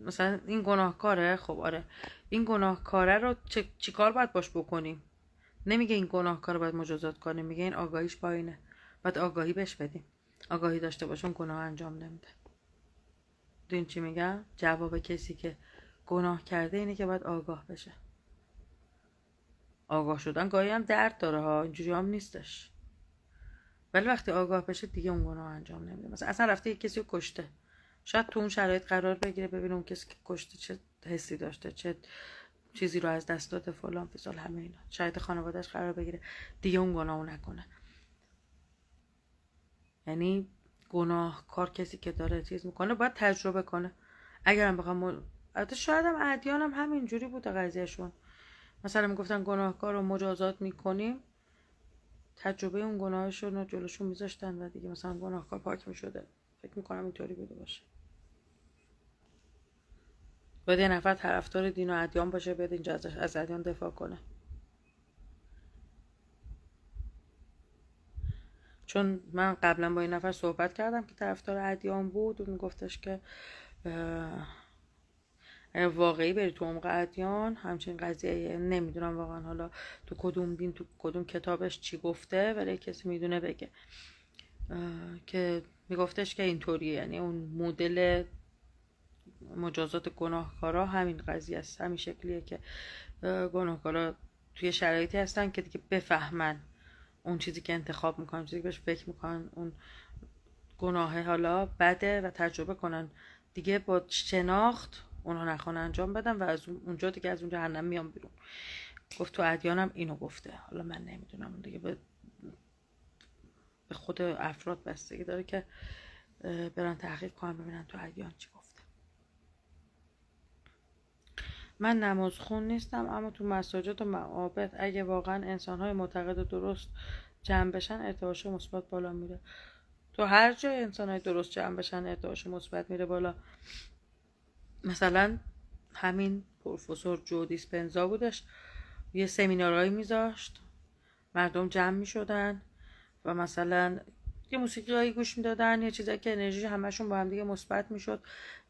مثلا این گناهکاره. خب آره، این گناهکاره رو چی کار باید باش بکنیم؟ نمیگه این گناهکار رو باید مجازات کنیم، میگه این آگاهیش پایینه، باید آگاهی بهش بدیم. آگاهی داشته باشون گناه انجام نمیده. دین چی میگم؟ جواب کسی که گناه کرده اینه که باید آگاه بشه. آگاه شدن گاهی هم درد داره ها، اینجوری هم نیستش، ولی وقتی آگاه بشه دیگه اون گناه انجام نمیده. مثلا اصلا رفته یک کسی رو کشته، شاید تو اون شرایط قرار بگیره ببینه اون کسی که کشته چه حسی داشته، چه چیزی رو از دست داده، فلان فسال همه اینا، شاید خانواده‌اش قرار بگیره، دیگه اون گناهو نکنه. یعنی گناهکار کسی که داره چیز میکنه باید تجربه کنه. اگرم بخوام البته شاید هم ادیان هم همینجوری بوده قضیهشون، مثلا میگفتن گناهکار رو مجازات میکنیم، تجربه اون گناهشون رو جلوشون میذاشتن و دیگه مثلا گناهکار پاک میشده. فکر میکنم اینطوری بوده باشه. باید یه نفر طرفدار دین و ادیان باشه، بیاد اینجا از ادیان دفاع کنه. چون من قبلا با این نفر صحبت کردم که طرفدار ادیان بود و میگفتش که واقعی بری تو عمق ادیان همچین قضیه نمیدونم واقعا حالا تو کدوم دین تو کدوم کتابش چی گفته، ولی کسی میدونه بگه. که میگفتش که اینطوریه، یعنی اون مدل مجازات گناهکارا همین قضیه است، همین شکلیه که گناهکارا توی شرایطی هستن که دیگه بفهمن اون چیزی که انتخاب میکنن، چیزی که بهش فکر میکنن اون گناه حالا بده و تجربه کنن دیگه با شناخت اونها نخوان انجام بدن و از اونجا دیگه از اون جهنم میان بیرون. گفت تو ادیانم اینو گفته، حالا من نمیدونم دیگه، به خود افراد بستگی داره که برن تحقیق کنن ببینن تو ادیان چی گفته. من نماز خون نیستم، اما تو مساجد و معابد اگه واقعا انسان‌های معتقد و درست جمع بشن ارتعاش مثبت بالا میره. تو هر جای انسان‌های درست جمع بشن ارتعاش مثبت میره بالا. مثلا همین پروفسور جو دیسپنزا بودش، یه سمینارهایی میذاشت، مردم جمع میشدن و مثلا یه موسیقی گوش میدادن، یه چیزایی که انرژی همشون با هم دیگه مثبت میشد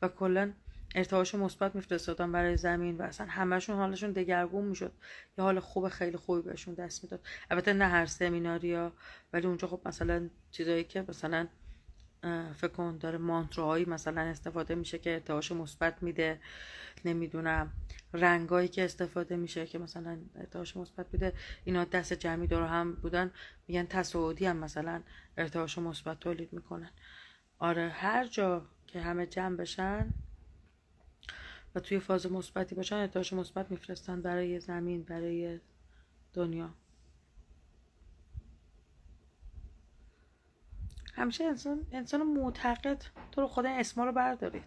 و کلا ارتعاش مثبت میفرستادن برای زمین و اصلا همشون حالشون دگرگون میشد، یه حال خوب خیلی خوبی بهشون دست میداد. البته نه هر سمیناریا، ولی اونجا خب مثلا چیزایی که مثلا فکر کن داره مانتراهایی مثلا استفاده میشه که ارتعاش مثبت میده، نمیدونم رنگایی که استفاده میشه که مثلا ارتعاش مثبت میده، اینا دست جمعی دور هم بودن، میگن تصاعدی هم مثلا ارتعاش مثبت تولید میکنن. آره هر جا که همه جمع بشن و توی فاز مثبتی باشن ارتعاش مثبت میفرستن برای زمین، برای دنیا. همیشه انسان معتقد، تو رو خدا این اسما رو بردارید.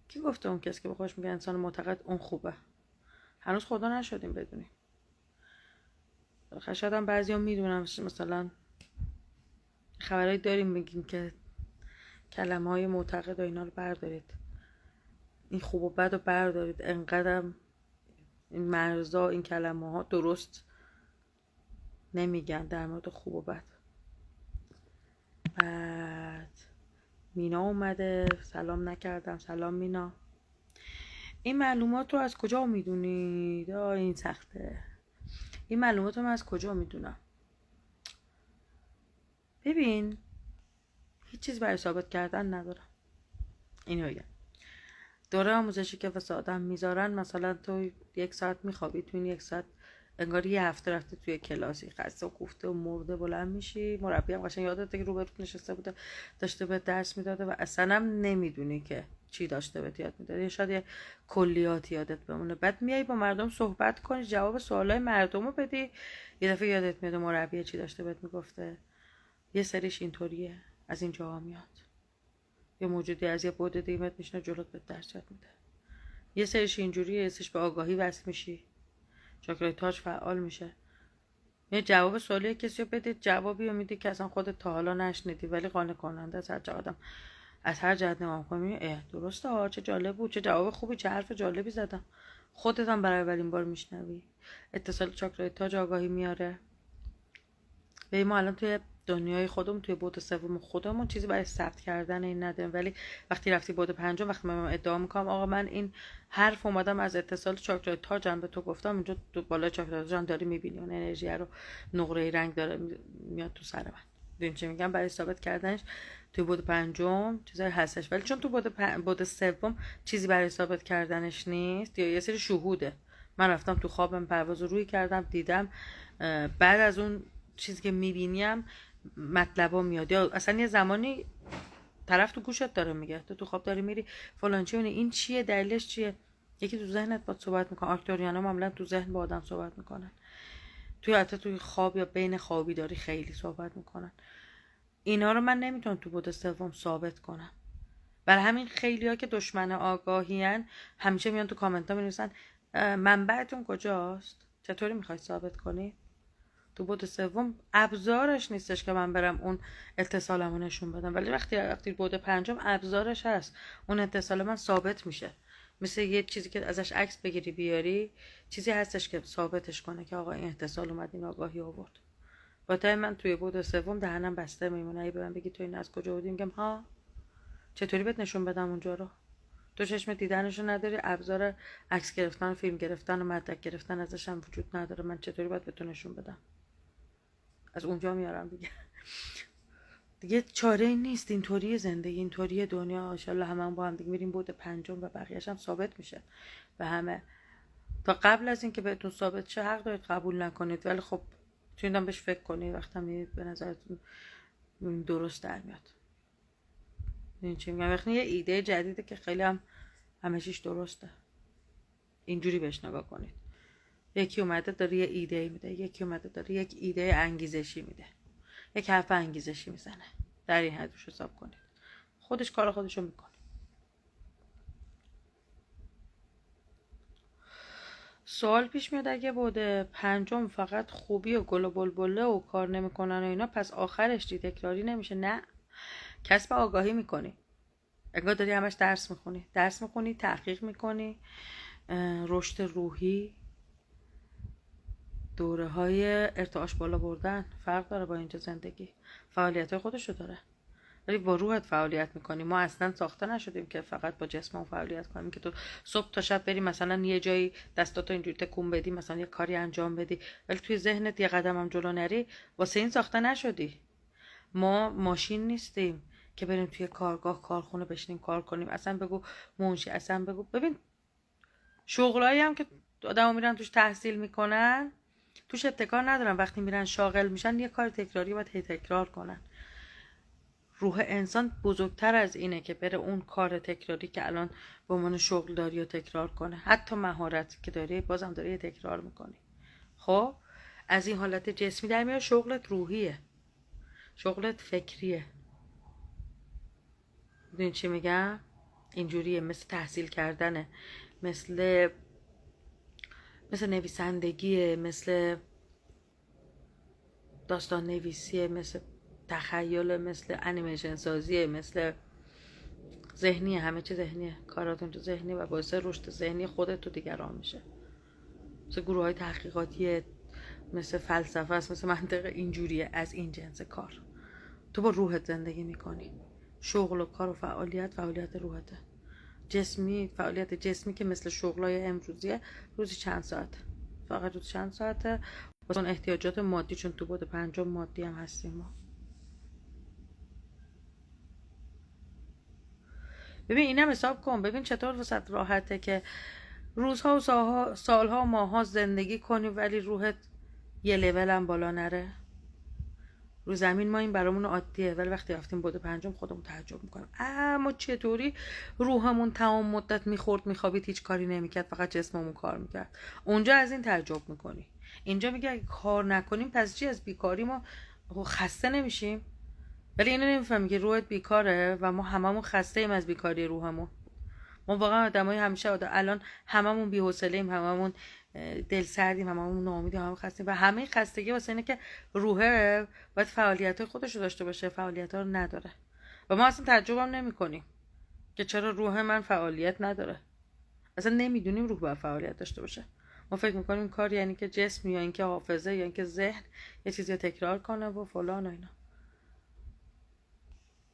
کی گفته اون کسی که به خودش میگه انسان معتقد اون خوبه؟ هنوز خدا نشدیم بدونیم. شاید هم بعضی ها میدونم، مثلا خبرهایی داریم میگیم که کلمه های معتقد و اینا رو بردارید، این خوب و بد رو بردارید، انقدرم این مرزا این کلمه ها درست نمیگن در مورد خوب و بد. بعد مینا اومده، سلام نکردم. سلام مینا. این معلومات رو از کجا میدونید؟ این سخته. این معلومات رو من از کجا میدونم؟ ببین هیچ چیز برای ثابت کردن ندارم، اینو بگم. دوره آموزشی که واسه آدم میذارن، مثلا تو 1 ساعت میخوابی، تو این 1 ساعت انگار یه هفته رفتی توی کلاسی، خسته و کوفته و مرده بلند میشی. مربی هم قشنگ یادته که روبروت نشسته بوده، داشته بهت درس میداده و اصلا هم نمیدونی که چی داشته بهت یاد میداده، شاید یه کلیات یادت بمونه. بعد میای با مردم صحبت کنی، جواب سوالای مردم رو بدی، یه دفعه یادت میاد مربی چی داشته بهت میگفته. یه سریش اینطوریه، از این جاها میاد. یه موجودی از یه بعد دیگه میاد میشینه جلوت بهت درس یاد میده. یه سریش اینجوریه، یه سریش به آگاهی وصل میشی، چاکرای تاج فعال میشه. یه جواب سوالی کسی رو بدید، جوابی رو میدی که اصلا خودت تا حالا نشنیدی، ولی قانع کننده از هر آدم از هر جهت نگاه کنی درسته ها، چه جالب بود، چه جواب خوبی، چه حرف جالبی زدم. خودت هم برای اولین بار میشنوی. اتصال چاکرای تاج آگاهی میاره. به ما الان توی دنیای خودمون، توی بعد سوم خودمون چیزی برای ثبت کردن این نداریم، ولی وقتی رفتی بعد پنجم، وقتی من ادعا میکنم آقا من این حرف اومدم از اتصال چاکرای تاجم به تو گفتم، اونجا تو بالا چاکرای تاجم داری میبینی اون انرژی رو، نقره رنگ داره میاد تو سر من. ببین چه میگم، برای ثابت کردنش توی بعد پنجم چیزایی هستش، ولی چون تو بعد سوم چیزی برای ثابت کردنش نیست، یا یه سری شهوده. من رفتم تو خوابم پرواز روی کردم، دیدم، بعد از اون چیزی که میبینیم مطلبا میاد، یا اصلا یه زمانی طرف تو گوشت داره میگه، تو خواب داری میری فلان چیه، این چیه، دلیلش چیه، یکی تو ذهنت با صحبت میکنه. آکتوریانا معمولا تو ذهن با آدم صحبت میکنن، توی خواب یا بین خوابی داری خیلی صحبت میکنن. اینا رو من نمیتونم تو بعد سوم ثابت کنم. برای همین خیلی‌ها که دشمن آگاهیان همیشه میان تو کامنت ها مینویسن منبعتون کجاست، چطوری میخواید ثابت کنی؟ تو بعد سوم ابزارش نیستش که من برم اون اتصالمو نشون بدم، ولی وقتی بعد پنجم ابزارش هست، اون اتصال من ثابت میشه. مثل یه چیزی که ازش عکس بگیری بیاری، چیزی هستش که ثابتش کنه که آقا این اتصال اومد، این آگاهی آورد. با من توی بعد سوم دهنم بسته میمونه. ای به من بگی تو این از کجا بودی، میگم ها چطوری بهت نشون بدم اونجا رو؟ تو چشم دیدنشو نداری، ابزار عکس گرفتن، فیلم گرفتن و مدرک گرفتن ازش هم وجود نداره. من چطوری باید به تو نشون بدم؟ از اونجا میارم دیگه چاره ای نیست. اینطوری زندگی، اینطوری دنیا. انشالله همه با هم دیگه میریم بعد پنجم و بقیه‌اش هم ثابت میشه به همه. تا قبل از اینکه بهتون ثابت شه حق دارید قبول نکنید، ولی خب میتونید بهش فکر کنید وقتی میرید به نظرتون درست در میاد. این چی میگم، وقتی یه ایده جدیده که خیلی هم همه چیش درسته، اینجوری بهش نگاه کنید. یکی اومده داره یه ایده میده، یکی اومده داره یک ایده انگیزشی میده، یک حرف انگیزشی میزنه، در این حد روش حساب کنید. خودش کار خودشو میکنه. سوال پیش میاد اگه بعد پنجم فقط خوبی و گل و بلبله و کار نمیکنن و اینا، پس آخرش تکراری نمیشه؟ نه، کسب آگاهی میکنی. انگار داری همش درس میخونی، تحقیق میکنی، رشد روحی، دوره های ارتعاش بالا بردن. فرق داره با اینجا زندگی، فعالیت خودشو داره، ولی با روحت فعالیت میکنی. ما اصلا ساخته نشدیم که فقط با جسممون فعالیت کنیم، که تو صبح تا شب بری مثلا یه جایی دستاتو اینجوری تکون بدی، مثلا یه کاری انجام بدی، ولی توی ذهنت یه قدم هم جلو نری. واسه این ساخته نشدی. ما ماشین نیستیم که بریم توی کارگاه، کارخونه بشینیم کار کنیم. اصلا بگو منشی، اصلا بگو ببین شغلایی هم که آدمو میرن توش تحصیل میکنن توش ابتکار ندارن. وقتی میرن شاغل میشن یه کار تکراری باید تکرار کنن. روح انسان بزرگتر از اینه که بره اون کار تکراری که الان به عنوان شغل داری و تکرار کنه. حتی مهارت که داری بازم داری تکرار میکنی. خب از این حالت جسمی در میاد شغلت روحیه، شغلت فکریه. میدونی چی میگم؟ اینجوریه، مثل تحصیل کردنه، مثل نویسندگیه، مثل داستان نویسیه، مثل تخیل، مثل انیمیشن سازیه، مثل ذهنیه. همه چی ذهنیه، کاراتون تو ذهنی و باعث رشد ذهنی خودت تو دیگران میشه. مثل گروه های تحقیقاتیه، مثل فلسفه است، مثل منطق. اینجوریه، از این جنس کار. تو با روحت زندگی میکنی. شغل و کار و فعالیت روحته. جسمی، فعالیت جسمی که مثل شغلای امروزیه، روزی چند ساعت، فقط روزی چند ساعته واسه اون احتیاجات مادی، چون تو بعد پنجم مادی هم هستیم ما. ببین اینم حساب کن، ببین چطور واسه راحته که روزها و سالها و ماها زندگی کنی ولی روحت یه لول هم بالا نره. رو زمین ما این برامون عادیه، ولی وقتی رفتیم بود پنجم خودمون تعجب میکنیم اما چطوری روحمون تمام مدت میخورد میخوابید هیچ کاری نمیکرد، فقط جسممون کار میکرد. اونجا از این تعجب میکنی. اینجا میگه اگه کار نکنیم پس چی، از بیکاری ما خسته نمیشیم؟ ولی اینو نمیفهمی که روحت بیکاره و ما هممون خسته ایم از بیکاری روحمون. ما واقعا آدمای همیشه الان هممون بی‌حوصله‌ایم، هممون دل سردیم، هممون ناامیدیم، هممون خستیم و همه خستگی واسه اینه که روحه باید فعالیت‌های خودش رو داشته باشه، فعالیت‌ها رو نداره و ما اصلا تعجبم نمی‌کنیم که چرا روح من فعالیت نداره. اصلا نمیدونیم روح باید فعالیت داشته باشه. ما فکر می‌کنیم کار یعنی که جسم یا اینکه حافظه یا اینکه ذهن یه چیزی رو تکرار کنه و فلان و اینا.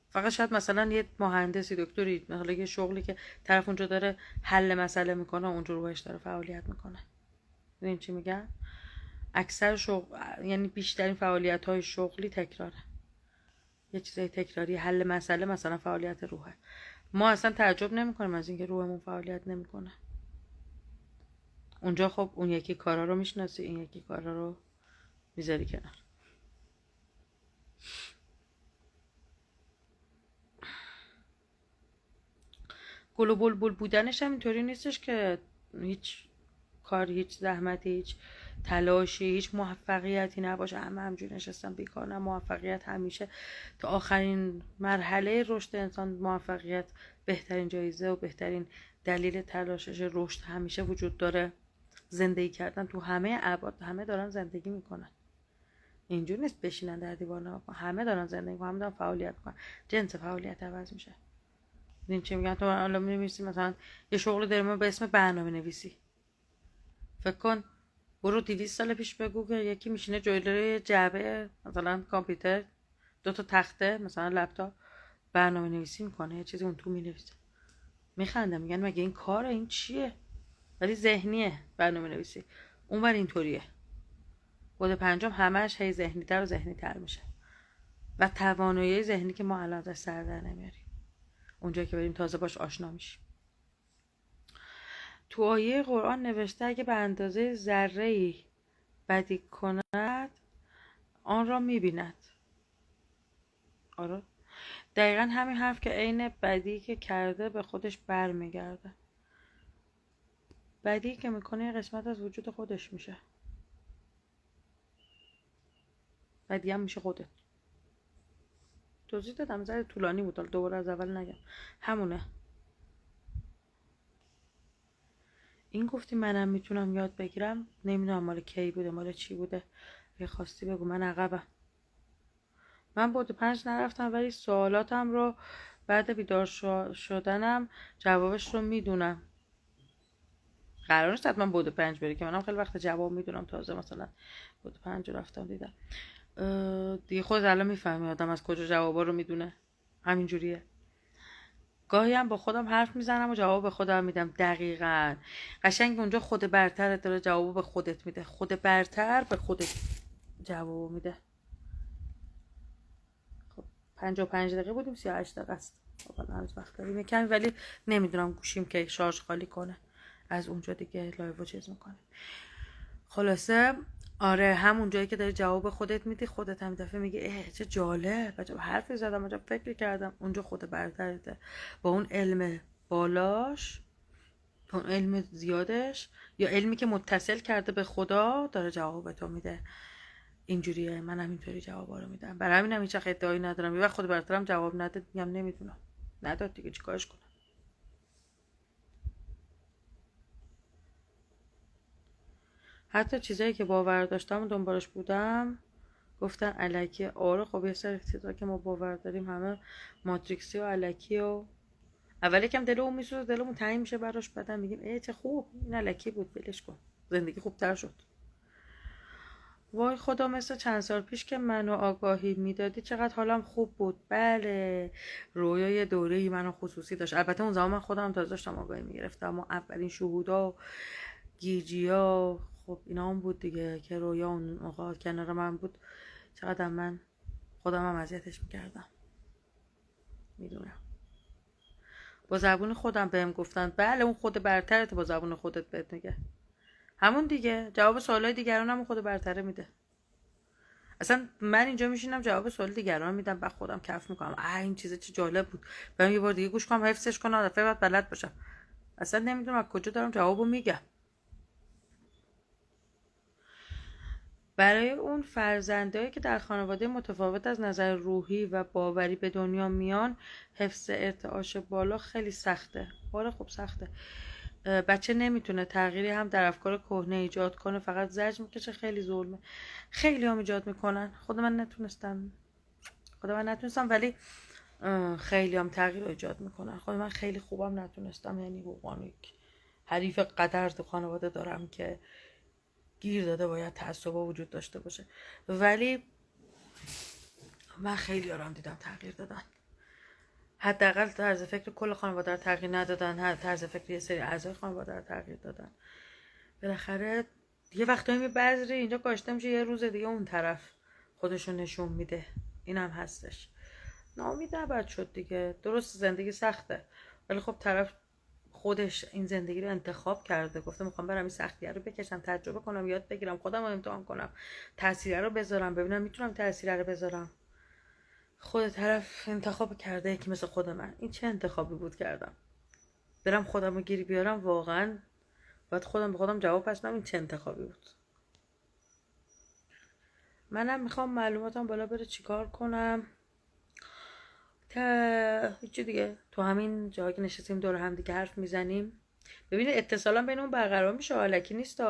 فقط شاید مثلا یه مهندسی دکتری مثلا یه شغلی که طرف اونجا داره حل مسئله میکنه اونجا روحش داره فعالیت میکنه. ببین چی میگم؟ اکثر شغل یعنی بیشترین فعالیت های شغلی تکراره، یه چیزای تکراری، حل مسئله مثلا فعالیت روحه. ما اصلا تعجب نمیکنیم از اینکه روحمون فعالیت نمیکنه. اونجا خب اون یکی کارا رو میشناسی، این یکی کارا رو میذاری کنار. گل و بلبل بودنش هم اینطوری نیستش که هیچ کار، هیچ زحمتی، هیچ تلاشی، هیچ موفقیتی نباشه، همه همجوری نشستن بیکار. نه، موفقیت همیشه تا آخرین مرحله رشد انسان، موفقیت بهترین جایزه و بهترین دلیل تلاشش رشد همیشه وجود داره. زندگی کردن تو همه ابعاد، همه دارن زندگی میکنن، اینجوری نیست بشینن در دیوار نگاه کنن، همه دارن زندگی میکنن، همه دارن فعالیت میکنن، جنس فعالیت عوض میشه. این چی میگن؟ تو الان می‌نویسی مثلا یه شغل داریم به اسم برنامه نویسی، فکر کن برو 200 سال پیش بگو که یکی میشینه جلوی جعبه مثلا کامپیوتر، 2 تا تخته مثلا لپتاپ، برنامه نویسی میکنه، یه چیزی اون تو مینویسه. میخندم، میگن مگه این کاره، این چیه؟ ولی ذهنیه برنامه نویسی. اونور اینطوریه، بود پنجم همش هی ذهنی‌تر و ذهنی‌تر میشه و توانایی ذهنی که ما الان ازش سر در نمیاریم، اونجایی که بریم تازه باش آشنا میشیم. تو آیه قرآن نوشته اگه به اندازه ذره‌ای بدی کند آن را میبیند. آره، دقیقا همین حرف که عین بدی که کرده به خودش برمیگرده. بدی که میکنه یه قسمت از وجود خودش میشه، بدی هم میشه خودت. توضیح دادم، زیاد طولانی بود، دوباره از اول نگم، همونه. این گفتی منم میتونم یاد بگیرم، نمیدونم مال کی بوده، مال چی بوده، اگه خواستی بگو، من عقبم. من بود 5 نرفتم ولی سوالاتم رو بعد بیدار شدنم جوابش رو میدونم. قرار نیست حتما بود 5 بری که منم خیلی وقت جواب میدونم، تازه مثلا بود 5 رفتم دیدم دیگه. خود الان میفهمی آدم از کجا جوابا رو میدونه، همینجوریه. گاهی هم با خودم حرف میزنم و جواب به خودم میدم. دقیقاً قشنگ اونجا خود برتر داره جواب به خودت میده، خود برتر به خودت جواب میده. خب 55 دقیقه بودیم، 38 دقیقه است. خب الان هنوز وقت داریم کمی، ولی نمیدونم گوشیم که شارژ خالی کنه، از اونجا دیگه لایو چیز میکنه. خلاصه آره، همون جایی که داری جواب خودت میدی، خودت هم دفعه میگه اه چه جالب، عجب حرفی زدم، عجب فکر کردم. اونجا خود برترته با اون علم بالاش، با اون علم زیادش یا علمی که متصل کرده به خدا، داره جواب تو میده. اینجوریه، منم اینطوری جوابا رو میدم. برای همینم هیچ وقت ادعایی ندارم. یه وقت خود برترم جواب نده میگم نمیدونم، نداد دیگه، چیکارش کنم. حتی چیزایی که باور داشتم و دنبالش بودم گفتن الکی. آره خب یه سری چیزا که ما باور داریم همه ماتریکسی و الکی و اول یکم دلمون میسوزه، دلمون تنگ میشه براش، بعدم میگیم ای چه خوب این الکی بود، ولش کن، زندگی خوبتر شد. وای خدا، مثل چند سال پیش که منو آگاهی میدادی چقدر حالم خوب بود. بله، رویای دوره‌ای منو خصوصی داشت. البته اون زمان من خودم تازه داشتم آگاهی میگرفتم، اما اولین شهودا و گیجیا خب اینا هم بود دیگه که رویا اون موقع کنار من بود. چقدر من خودم هم اذیتش میکردم، میدونم. با زبون خودم بهم گفتن بله اون خود برترت، با زبون خودت بهت میگه. همون دیگه، جواب سوالای دیگرانم خود برتره میده. اصلا من اینجا میشینم جواب سوال دیگران میدم، بعد خودم کف میکنم این چیز چه جالب بود، برم یه بار دیگه گوش کنم حفظش کنم، دفعه بعد بلد باشم. اصلا نمیدونم از کجا دارم جوابو میگم. برای اون فرزندایی که در خانواده متفاوت از نظر روحی و باوری به دنیا میان، حفظ ارتعاش بالا خیلی سخته. بالا خب سخته. بچه نمیتونه تغییری هم در افکار کهنه ایجاد کنه، فقط زجر میکشه. خیلی ظلمه. خیلی هم ایجاد میکنن. خود من نتونستم ولی خیلی هم تغییر ایجاد میکنن. خود من خیلی خوبم نتونستم، یعنی بقوان یک حریف قدر تو خانواده دارم که گیر داده باید تعصبا وجود داشته باشه، ولی من خیلی آرام دیدم تغییر دادن. حداقل طرز فکر کل خانواده رو تغییر ندادن، طرز فکر یه سری اعضای خانواده رو تغییر دادن. بالاخره یه وقتایی می بذری اینجا کاشته میشه، یه روز دیگه اون طرف خودشو نشون میده. اینم هستش. ناامید نباید شد دیگه. درست زندگی سخته، ولی خب طرف خودش این زندگی رو انتخاب کرده، گفته میخوام برم این سختیه رو بکشم، تجربه کنم، یاد بگیرم، خودم رو امتحان کنم، تاثیر رو بذارم، ببینم میتونم تاثیر رو بذارم. خود طرف انتخاب کرده، یکی مثل خود من. این چه انتخابی بود کردم؟ برم خودم رو گیری بیارم؟ واقعا باید خودم به خودم جواب پس بدم این چه انتخابی بود. منم میخوام معلوماتم بالا بره، چیکار کنم؟ هیچی دیگه، تو همین جایی که نشستیم دور هم دیگه حرف میزنیم. ببینید اتصالم بین اون برقرار میشه، الکی نیست.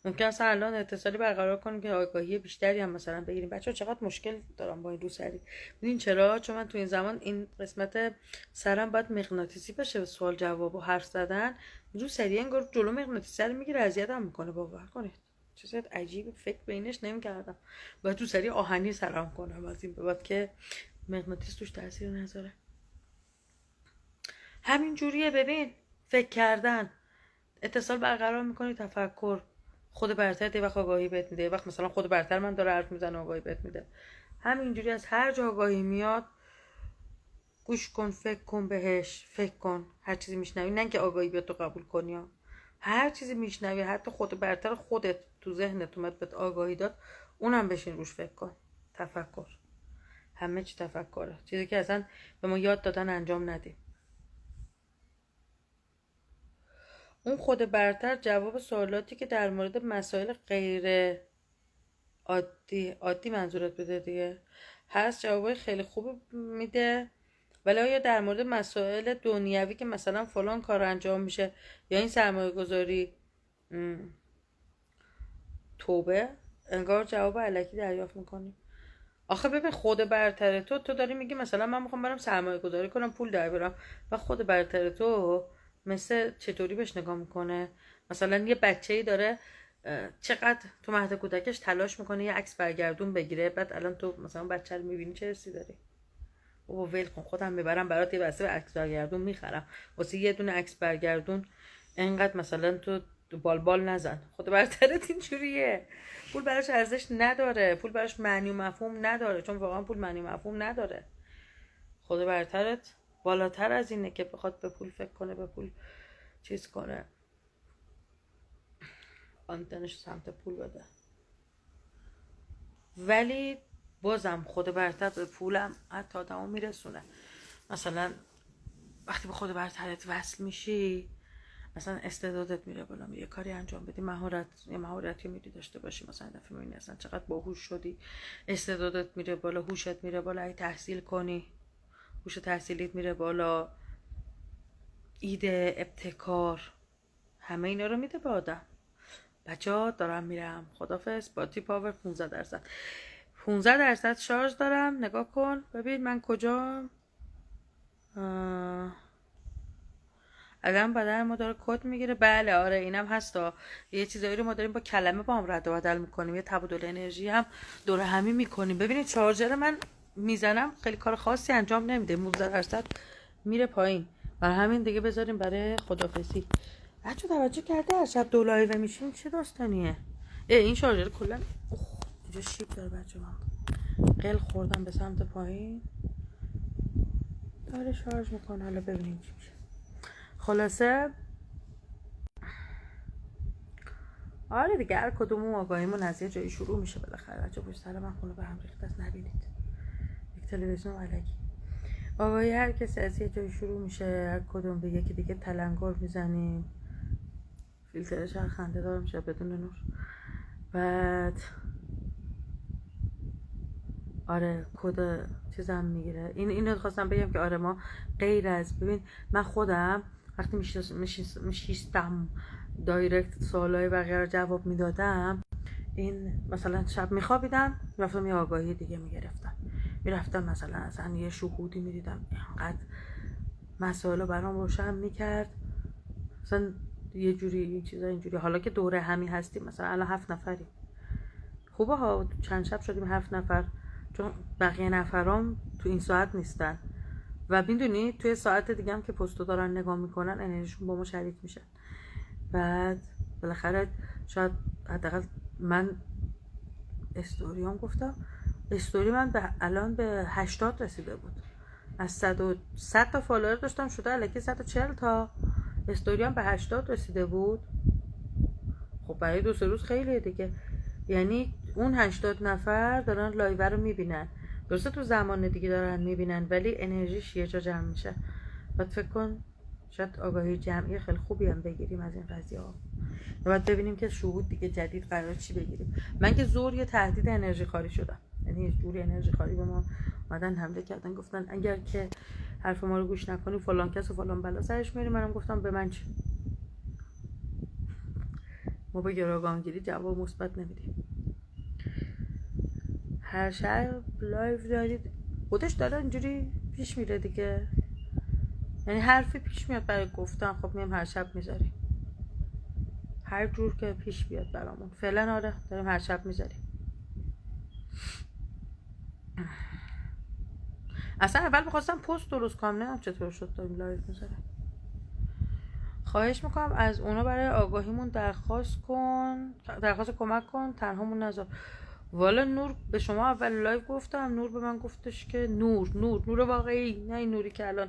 ممکن است الان اتصالی برقرار کنیم که آگاهی بیشتری هم مثلا بگیریم. بچه‌ها چقدر مشکل دارم با این روسری. ببین چرا؟ چون من تو این زمان این قسمت سرم باید مغناطیسی بشه به سوال جواب و حرف زدن. روسری انگار جلو مغناطیسی رو میگیره، اذیتم میکنه. باور کنید چیز عجیبه، فکر بینش نمی‌کردم. باید روسری آهنی سرم کنم از این به بعد که مغناطیس توش تاثیر نذاره. همین جوریه. ببین فکر کردن، اتصال برقرار میکنی، تفکر، خود برتر یه وقت آگاهی بهت میده، یه وقت مثلا خود برتر من داره حرف میزنه آگاهی بهت میده. همینجوری از هر جا آگاهی میاد گوش کن، فکر کن بهش، فکر کن. هر چیزی میشنوی، نه که آگاهی بیاد تو قبول کنی ها. هر چیزی میشنوی، حتی خود برتر خودت تو ذهنت اومد بهت آگاهی داد، اونم بشین روش فکر کن. تفکر، همه چی تفکره. چیزی که اصلا به ما یاد دادن انجام ندیم. اون خود برتر جواب سوالاتی که در مورد مسائل غیر عادی منظورت بده دیگه هست، جوابای خیلی خوب میده. ولی آیا در مورد مسائل دنیوی که مثلا فلان کار انجام میشه یا این سرمایه گذاری توبه، انگار جواب الکی دریافت میکنیم. آخه ببین خود برتر تو داری میگی مثلا من میخوام برم سرمایه گذاری کنم پول در بیارم، و خود برتر تو مثل چطوری بهش نگاه میکنه؟ مثلا یه بچه‌ای داره چقدر تو مهد کودکش تلاش میکنه یه عکس برگردون بگیره، بعد الان تو مثلا بچه رو میبینی چه حسی داری؟ بابا ول کن، خودم میبرم برات یه بسته عکس برگردون میخرم، واسه یه دونه عکس برگردون انقدر مثلا تو بالبال نزن. خود برترت اینجوریه. پول براش ارزش نداره، پول براش معنی و مفهوم نداره، چون واقعا پول معنی و مفهوم نداره. خود برترت بالاتر از اینه که بخواد به پول فکر کنه، به پول چیز کنه، آنتنش سمت پول بده. ولی بازم خود برتر به پولم حتی آدمو میرسونه. مثلا وقتی به خود برترت وصل میشی، مثلا استعدادت میره بالا، یه کاری انجام بدی، مهارتی میری داشته باشی، مثلا دفعه میبینی اصلا چقدر باهوش شدی، استعدادت میره بالا، هوشت میره بالا، اگه تحصیل کنی هوش تحصیلیت میره بالا، ایده، ابتکار، همه اینا رو میده به آدم. بچه‌ها دارم میرم، خدافظ. باتری پاور 15% شارژ دارم. نگاه کن ببین من کجا. الان بدن ما داره کد میگیره. بله آره اینم هستا. یه چیزایی رو ما داریم با کلمه با هم رد و بدل میکنیم، یه تبادل انرژی هم دور همی میکنیم. ببینید چارجر من میزنم خیلی کار خاصی انجام نمیده، 19% میره پایین. برای همین دیگه بذاریم برای خدافظی. بچه توجه کرده هر شب دو لایو میشیم چه داستانیه؟ این شارژر کلا اینجا شیپ داره بچه من قل خوردم به سمت پایین، داره شارژ میکنه. حالا ببینیم چی میشه. خلاصه آره دیگه، هر کدوم آگاهیمون از یه جایی شروع میشه بالاخره. چه پشت سر من خونه به هم ریخته است، نبینید یک تلویزیون علکی. آگاهی هر کسی از یه جایی شروع میشه، هر کدوم به یکی دیگه تلنگر میزنیم، فیلترش هر خنده دار میشه بدون نور. بعد آره کد چیزم میگیره. اینو خواستم بگم که آره ما غیر از ببین من خودم وقتی میشیستم دایرکت سوالای بقیه رو جواب میدادم، این مثلا شب میخوابیدم میرفتم یه آگاهی دیگه میگرفتم، میرفتم مثلا اصلا یه شهودی میدیدم اینقدر مسائل رو برام روشن میکرد، مثلا یه جوری این چیزا اینجوری. حالا که دوره همی هستیم مثلا الان 7 نفریم، خوبه ها، چند شب شدیم 7 نفر، چون بقیه نفرام تو این ساعت نیستن و میدونی توی ساعت دیگه هم که پستو دارن نگاه میکنن انرژیشون با ما شریک میشه. بعد بالاخره شاید حداقل من استوریام گفتم، استوری من الان به 80 رسیده بود، از 100 تا فالوور داشتم شده الکی 140 تا، استوریام به 80 رسیده بود. خب برای 2-3 روز خیلیه دیگه، یعنی اون 80 نفر دارن لایو رو میبینن، درسته تو زمان دیگه دارن میبینن ولی انرژیش یه جا جمع میشه. بعد فکر کن شاید آگاهی جمعی خیلی خوبی هم بگیریم از این قضیه ها. بعد ببینیم که شهود دیگه جدید قرار چی بگیریم. من که زور یه تهدید انرژی خاری شدم، یعنی یه جوری انرژی خاری به ما اومدن حمله کردن، گفتن اگر که حرف ما رو گوش نکنی فلان کس و فلان بلا سرش میاری. منم گفتم به من چی، ما به گروگانگیری جواب مثبت نمیدیم. هر شب لایو دارید خودش داره اینجوری پیش میره دیگه، یعنی حرفی پیش میاد برای گفتن، خب میم هر شب میذاریم هر جور که پیش بیاد برامون. فعلا آره داریم هر شب میذاریم. اصلا اول میخواستم پست درست کنم، نمیدونم چطور شد داریم لایو میذاریم. خواهش میکنم از اونا برای آگاهیمون درخواست کمک کن، تنهامون نذار. والا نور به شما اول لایو گفتم، نور به من گفتش که نور واقعی، نه این نوری که الان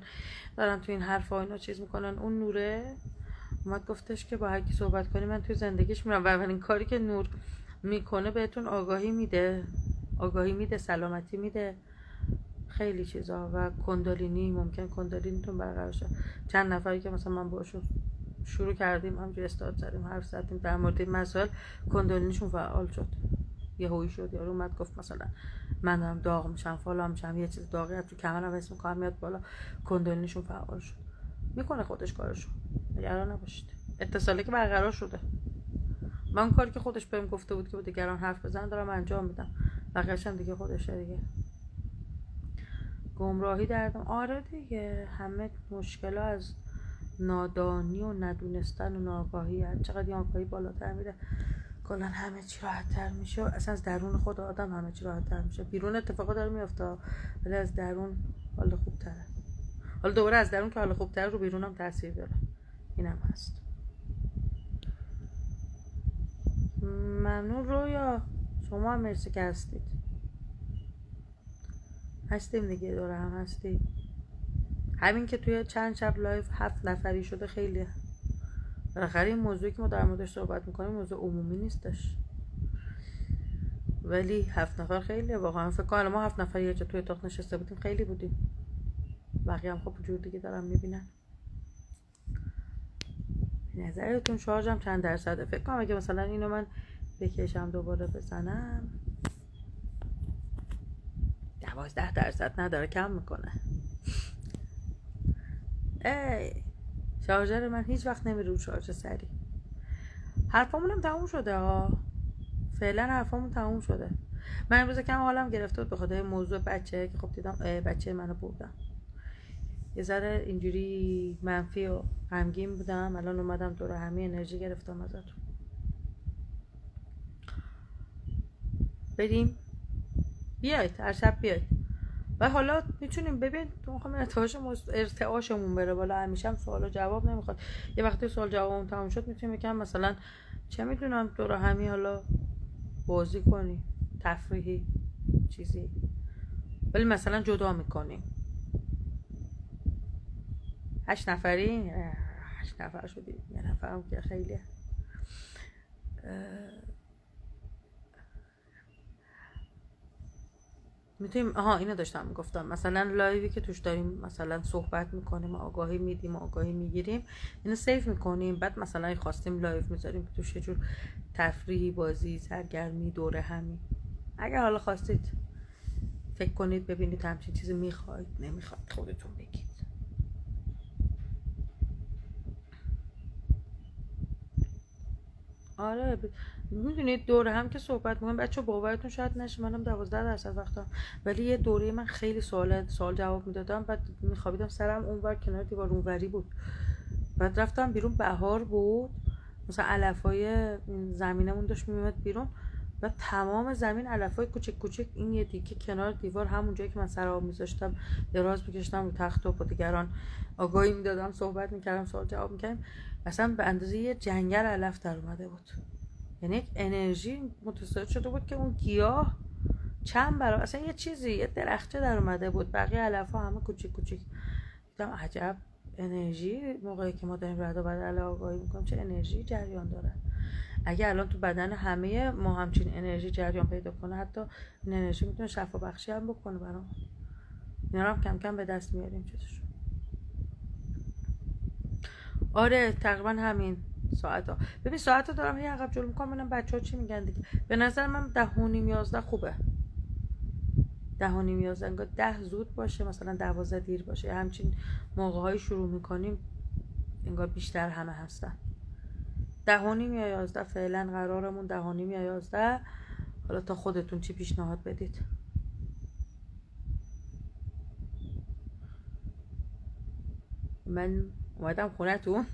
دارن تو این حرفا اینا چیز میکنن، اون نوره اومد گفتش که با هر کی صحبت کنی من توی زندگیش میرم. و اولین کاری که نور میکنه بهتون آگاهی میده، سلامتی میده، خیلی چیزا. و کندالینی، ممکن کندالینیتون برقرار شه. چند نفری که مثلا من باشون شروع کردیم همجوری استارت زدیم حرف زدیم در مورد این مسائل، کندالینیشون فعال شد، یه هویی شد. یارو اومد گفت مثلا من دارم داغ میشم فلان میشم، یه چیز داغی تو کمرم اسم کار میاد بالا، کندالینیشون فعال شد. میکنه خودش کارشو، نگران نباشید. اتصالی که برقرار شده، من کاری که خودش بهم گفته بود که با دیگران حرف بزن دارم انجام میدم، بقیه‌اش هم دیگه خودشه دیگه. گمراهی دردم آره دیگه، همه مشکل از نادانی و ندونستن و ناآگاهی. هر چقدر آگاهی بالاتر میره کلا همه چی راحت‌تر میشه، اصلا از درون خود آدم همه چی راحت‌تر میشه. بیرون اتفاقا داره میفته ولی از درون حال خوب‌تره. حالا دوباره از درون که حال خوب‌تره رو بیرون هم تاثیر داره، اینم هست. ممنون رویا، شما هم مرسی که هستیم دیگه، دوره هم هستیم. همین که توی چند شب لایو 7 نفری شده خیلیه. بالاخره این موضوعی که ما در موردش صحبت میکنیم موضوع عمومی نیستش، ولی 7 نفر خیلیه واقعا. فکر کنم ما 7 نفر یه جا توی اتاق نشسته بودیم خیلی بودیم، بقیه هم خب جور دیگه دارن میبینن. نظرتون شارژم چند درصده؟ فکر کنم اگه مثلا اینو من بکشم دوباره بزنم 12% نداره، کم میکنه. ای شارژر من هیچ وقت نمیره رو شارژ سری. حرفامون هم تموم شده ها، فعلا حرفامون تموم شده. من امروز کم حالم گرفته بود به خاطر موضوع بچه که خب دیدم بچه منو بردم، یه ذره اینجوری منفی و غمگین بودم. الان اومدم دور همه انرژی گرفتم ازتون. بریم بیاید هر شب بیاید. و حالا میتونیم ببین تو میخوام ارتعاشمون بره بالا، همیشه هم سوال جواب نمیخواد. یه وقتی سوال جوابمون تموم شد میتونیم یکم مثلا چه میدونم دور همی حالا بازی کنیم تفریحی چیزی، ولی مثلا جدا میکنیم 8 نفری 8 نفر شدیم، یه نفرم که خیلیه. میتونیم اینو داشتم میگفتم، مثلا لایوی که توش داریم مثلا صحبت میکنیم، آگاهی میدیم، آگاهی میگیریم، اینو سیو میکنیم، بعد مثلا خواستیم لایو میذاریم که توش یه جور تفریحی، بازی، سرگرمی، دوره همی. اگر حالا خواستید فکر کنید ببینید همچین چیزی میخواید نمیخواید خودتون بگید. آره میدونید دوره هم که صحبت میکنم بچه باورتون شاید نشه، منم 12% وقتم، ولی یه دوره من خیلی سوال جواب میدادم، بعد میخوابیدم سرم اونور کنار دیوار اونوری بود، بعد رفتم بیرون، بهار بود، مثلا علفای زمینمون داشت میومد بیرون و تمام زمین علفای کوچک کوچک، این یه دیگه کنار دیوار همون جایی که من سر آب میذاشتم دراز میکشتم رو تخت و با دیگران آگاهی میدادم، صحبت میکردم، سوال جواب میکردم، اصلا به اندازه یه جنگل علف در اومده بود، یعنی یک انرژی متساوی شده بود که اون گیاه چند برابر، اصلا یه چیزی، یه درخچه در اومده بود، بقیه علفا همه کوچیک کوچیک. دیدم عجب انرژی موقعی که ما داریم رد و بدل آگاهی میکنیم چه انرژی جریان داره. اگه الان تو بدن همه ما همچین انرژی جریان پیدا کنه، حتی این انرژی میتونه شفا بخشی هم بکنه برام. اینا رو هم کم کم به دست میاریم چطور. آره تقریبا همین ساعتا. ببین ساعتا دارم یه عقب جلو میکنم ببینم بچه‌ها چی میگن دیگه. به نظر من 10:30 خوبه. 10:30 انگار 10 زود باشه، مثلا 12 دیر باشه، همچین موقع‌های شروع میکنیم انگار بیشتر همه هستن. 10:30 یا 11 فعلا قرارمون 10:30 یا 11. حالا تا خودتون چی پیشنهاد بدید. من اومدم خونتون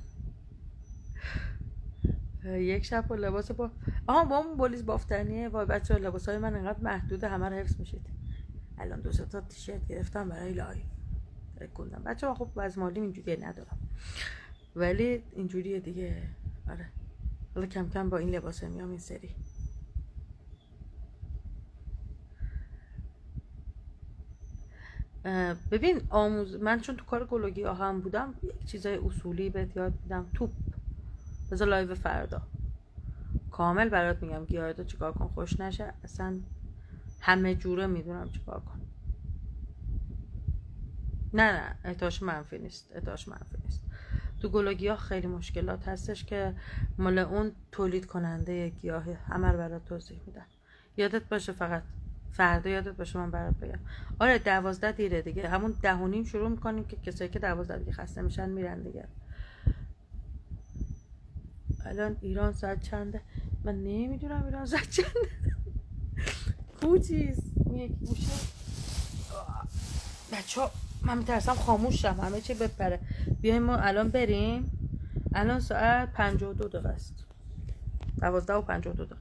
یک شب با لباس با اون بولیز بافتنیه. وای بچه‌ها لباسای من انقدر محدوده، همه رو حفظ میشید. الان 2 تا تیشرت گرفتم برای لایو کندم. بچه‌ها خب وضع مالی اینجوریه ندارم، ولی اینجوریه دیگه. آره حالا کم کم با این لباسه میام این سری. ببین من چون تو کار گلوگی هم بودم، یک چیزای اصولی بهت یاد میدم. توپ بذار لایو فردا کامل برات میگم گیاهتو چیکار کن خوش نشه، اصلا همه جوره میدونم چیکار کن. نه اتاش منفی نیست، تو گلوگیاه خیلی مشکلات هستش که مال اون تولید کننده گیاهه، همه رو برات توضیح میدم. یادت باشه فقط فردا یادت باشه من برات بگم. آره 12 دیره دیگه، همون 10:30 شروع میکنیم که کسایی که 12 دیگه خسته میشن میرن دیگه. الان ایران ساعت چنده؟ من نمیدونم ایران ساعت چنده. کوچیز یکی گوشه بچه‌ها، من میترسم خاموش شم همه چی بپره. بیایم ما الان بریم. الان ساعت 52 دقیقه است، 12:52.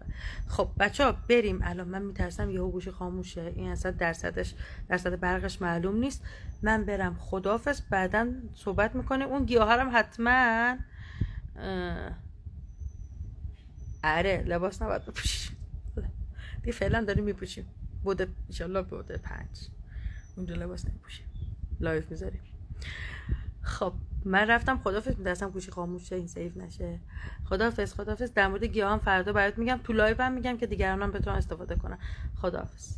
خب بچه‌ها بریم الان. من میترسم یهو گوشی خاموشه، این اصلا درصد برقش معلوم نیست. من برم، خداحافظ، بعداً صحبت میکنیم. اون گیاها هم حتما لباس نباید بپوشیم دیگه، فعلا داریم میپوشیم، بوده انشالله بوده 5 اونجا لباس نمیپوشیم، لایف میذاریم. خب من رفتم، خداحافظ. میترسم گوشی خاموش شه این سیو نشه. خداحافظ. در مورد گیاه هم فردا برات میگم، تو لایو هم میگم که دیگران هم بتونن استفاده کنن. خداحافظ.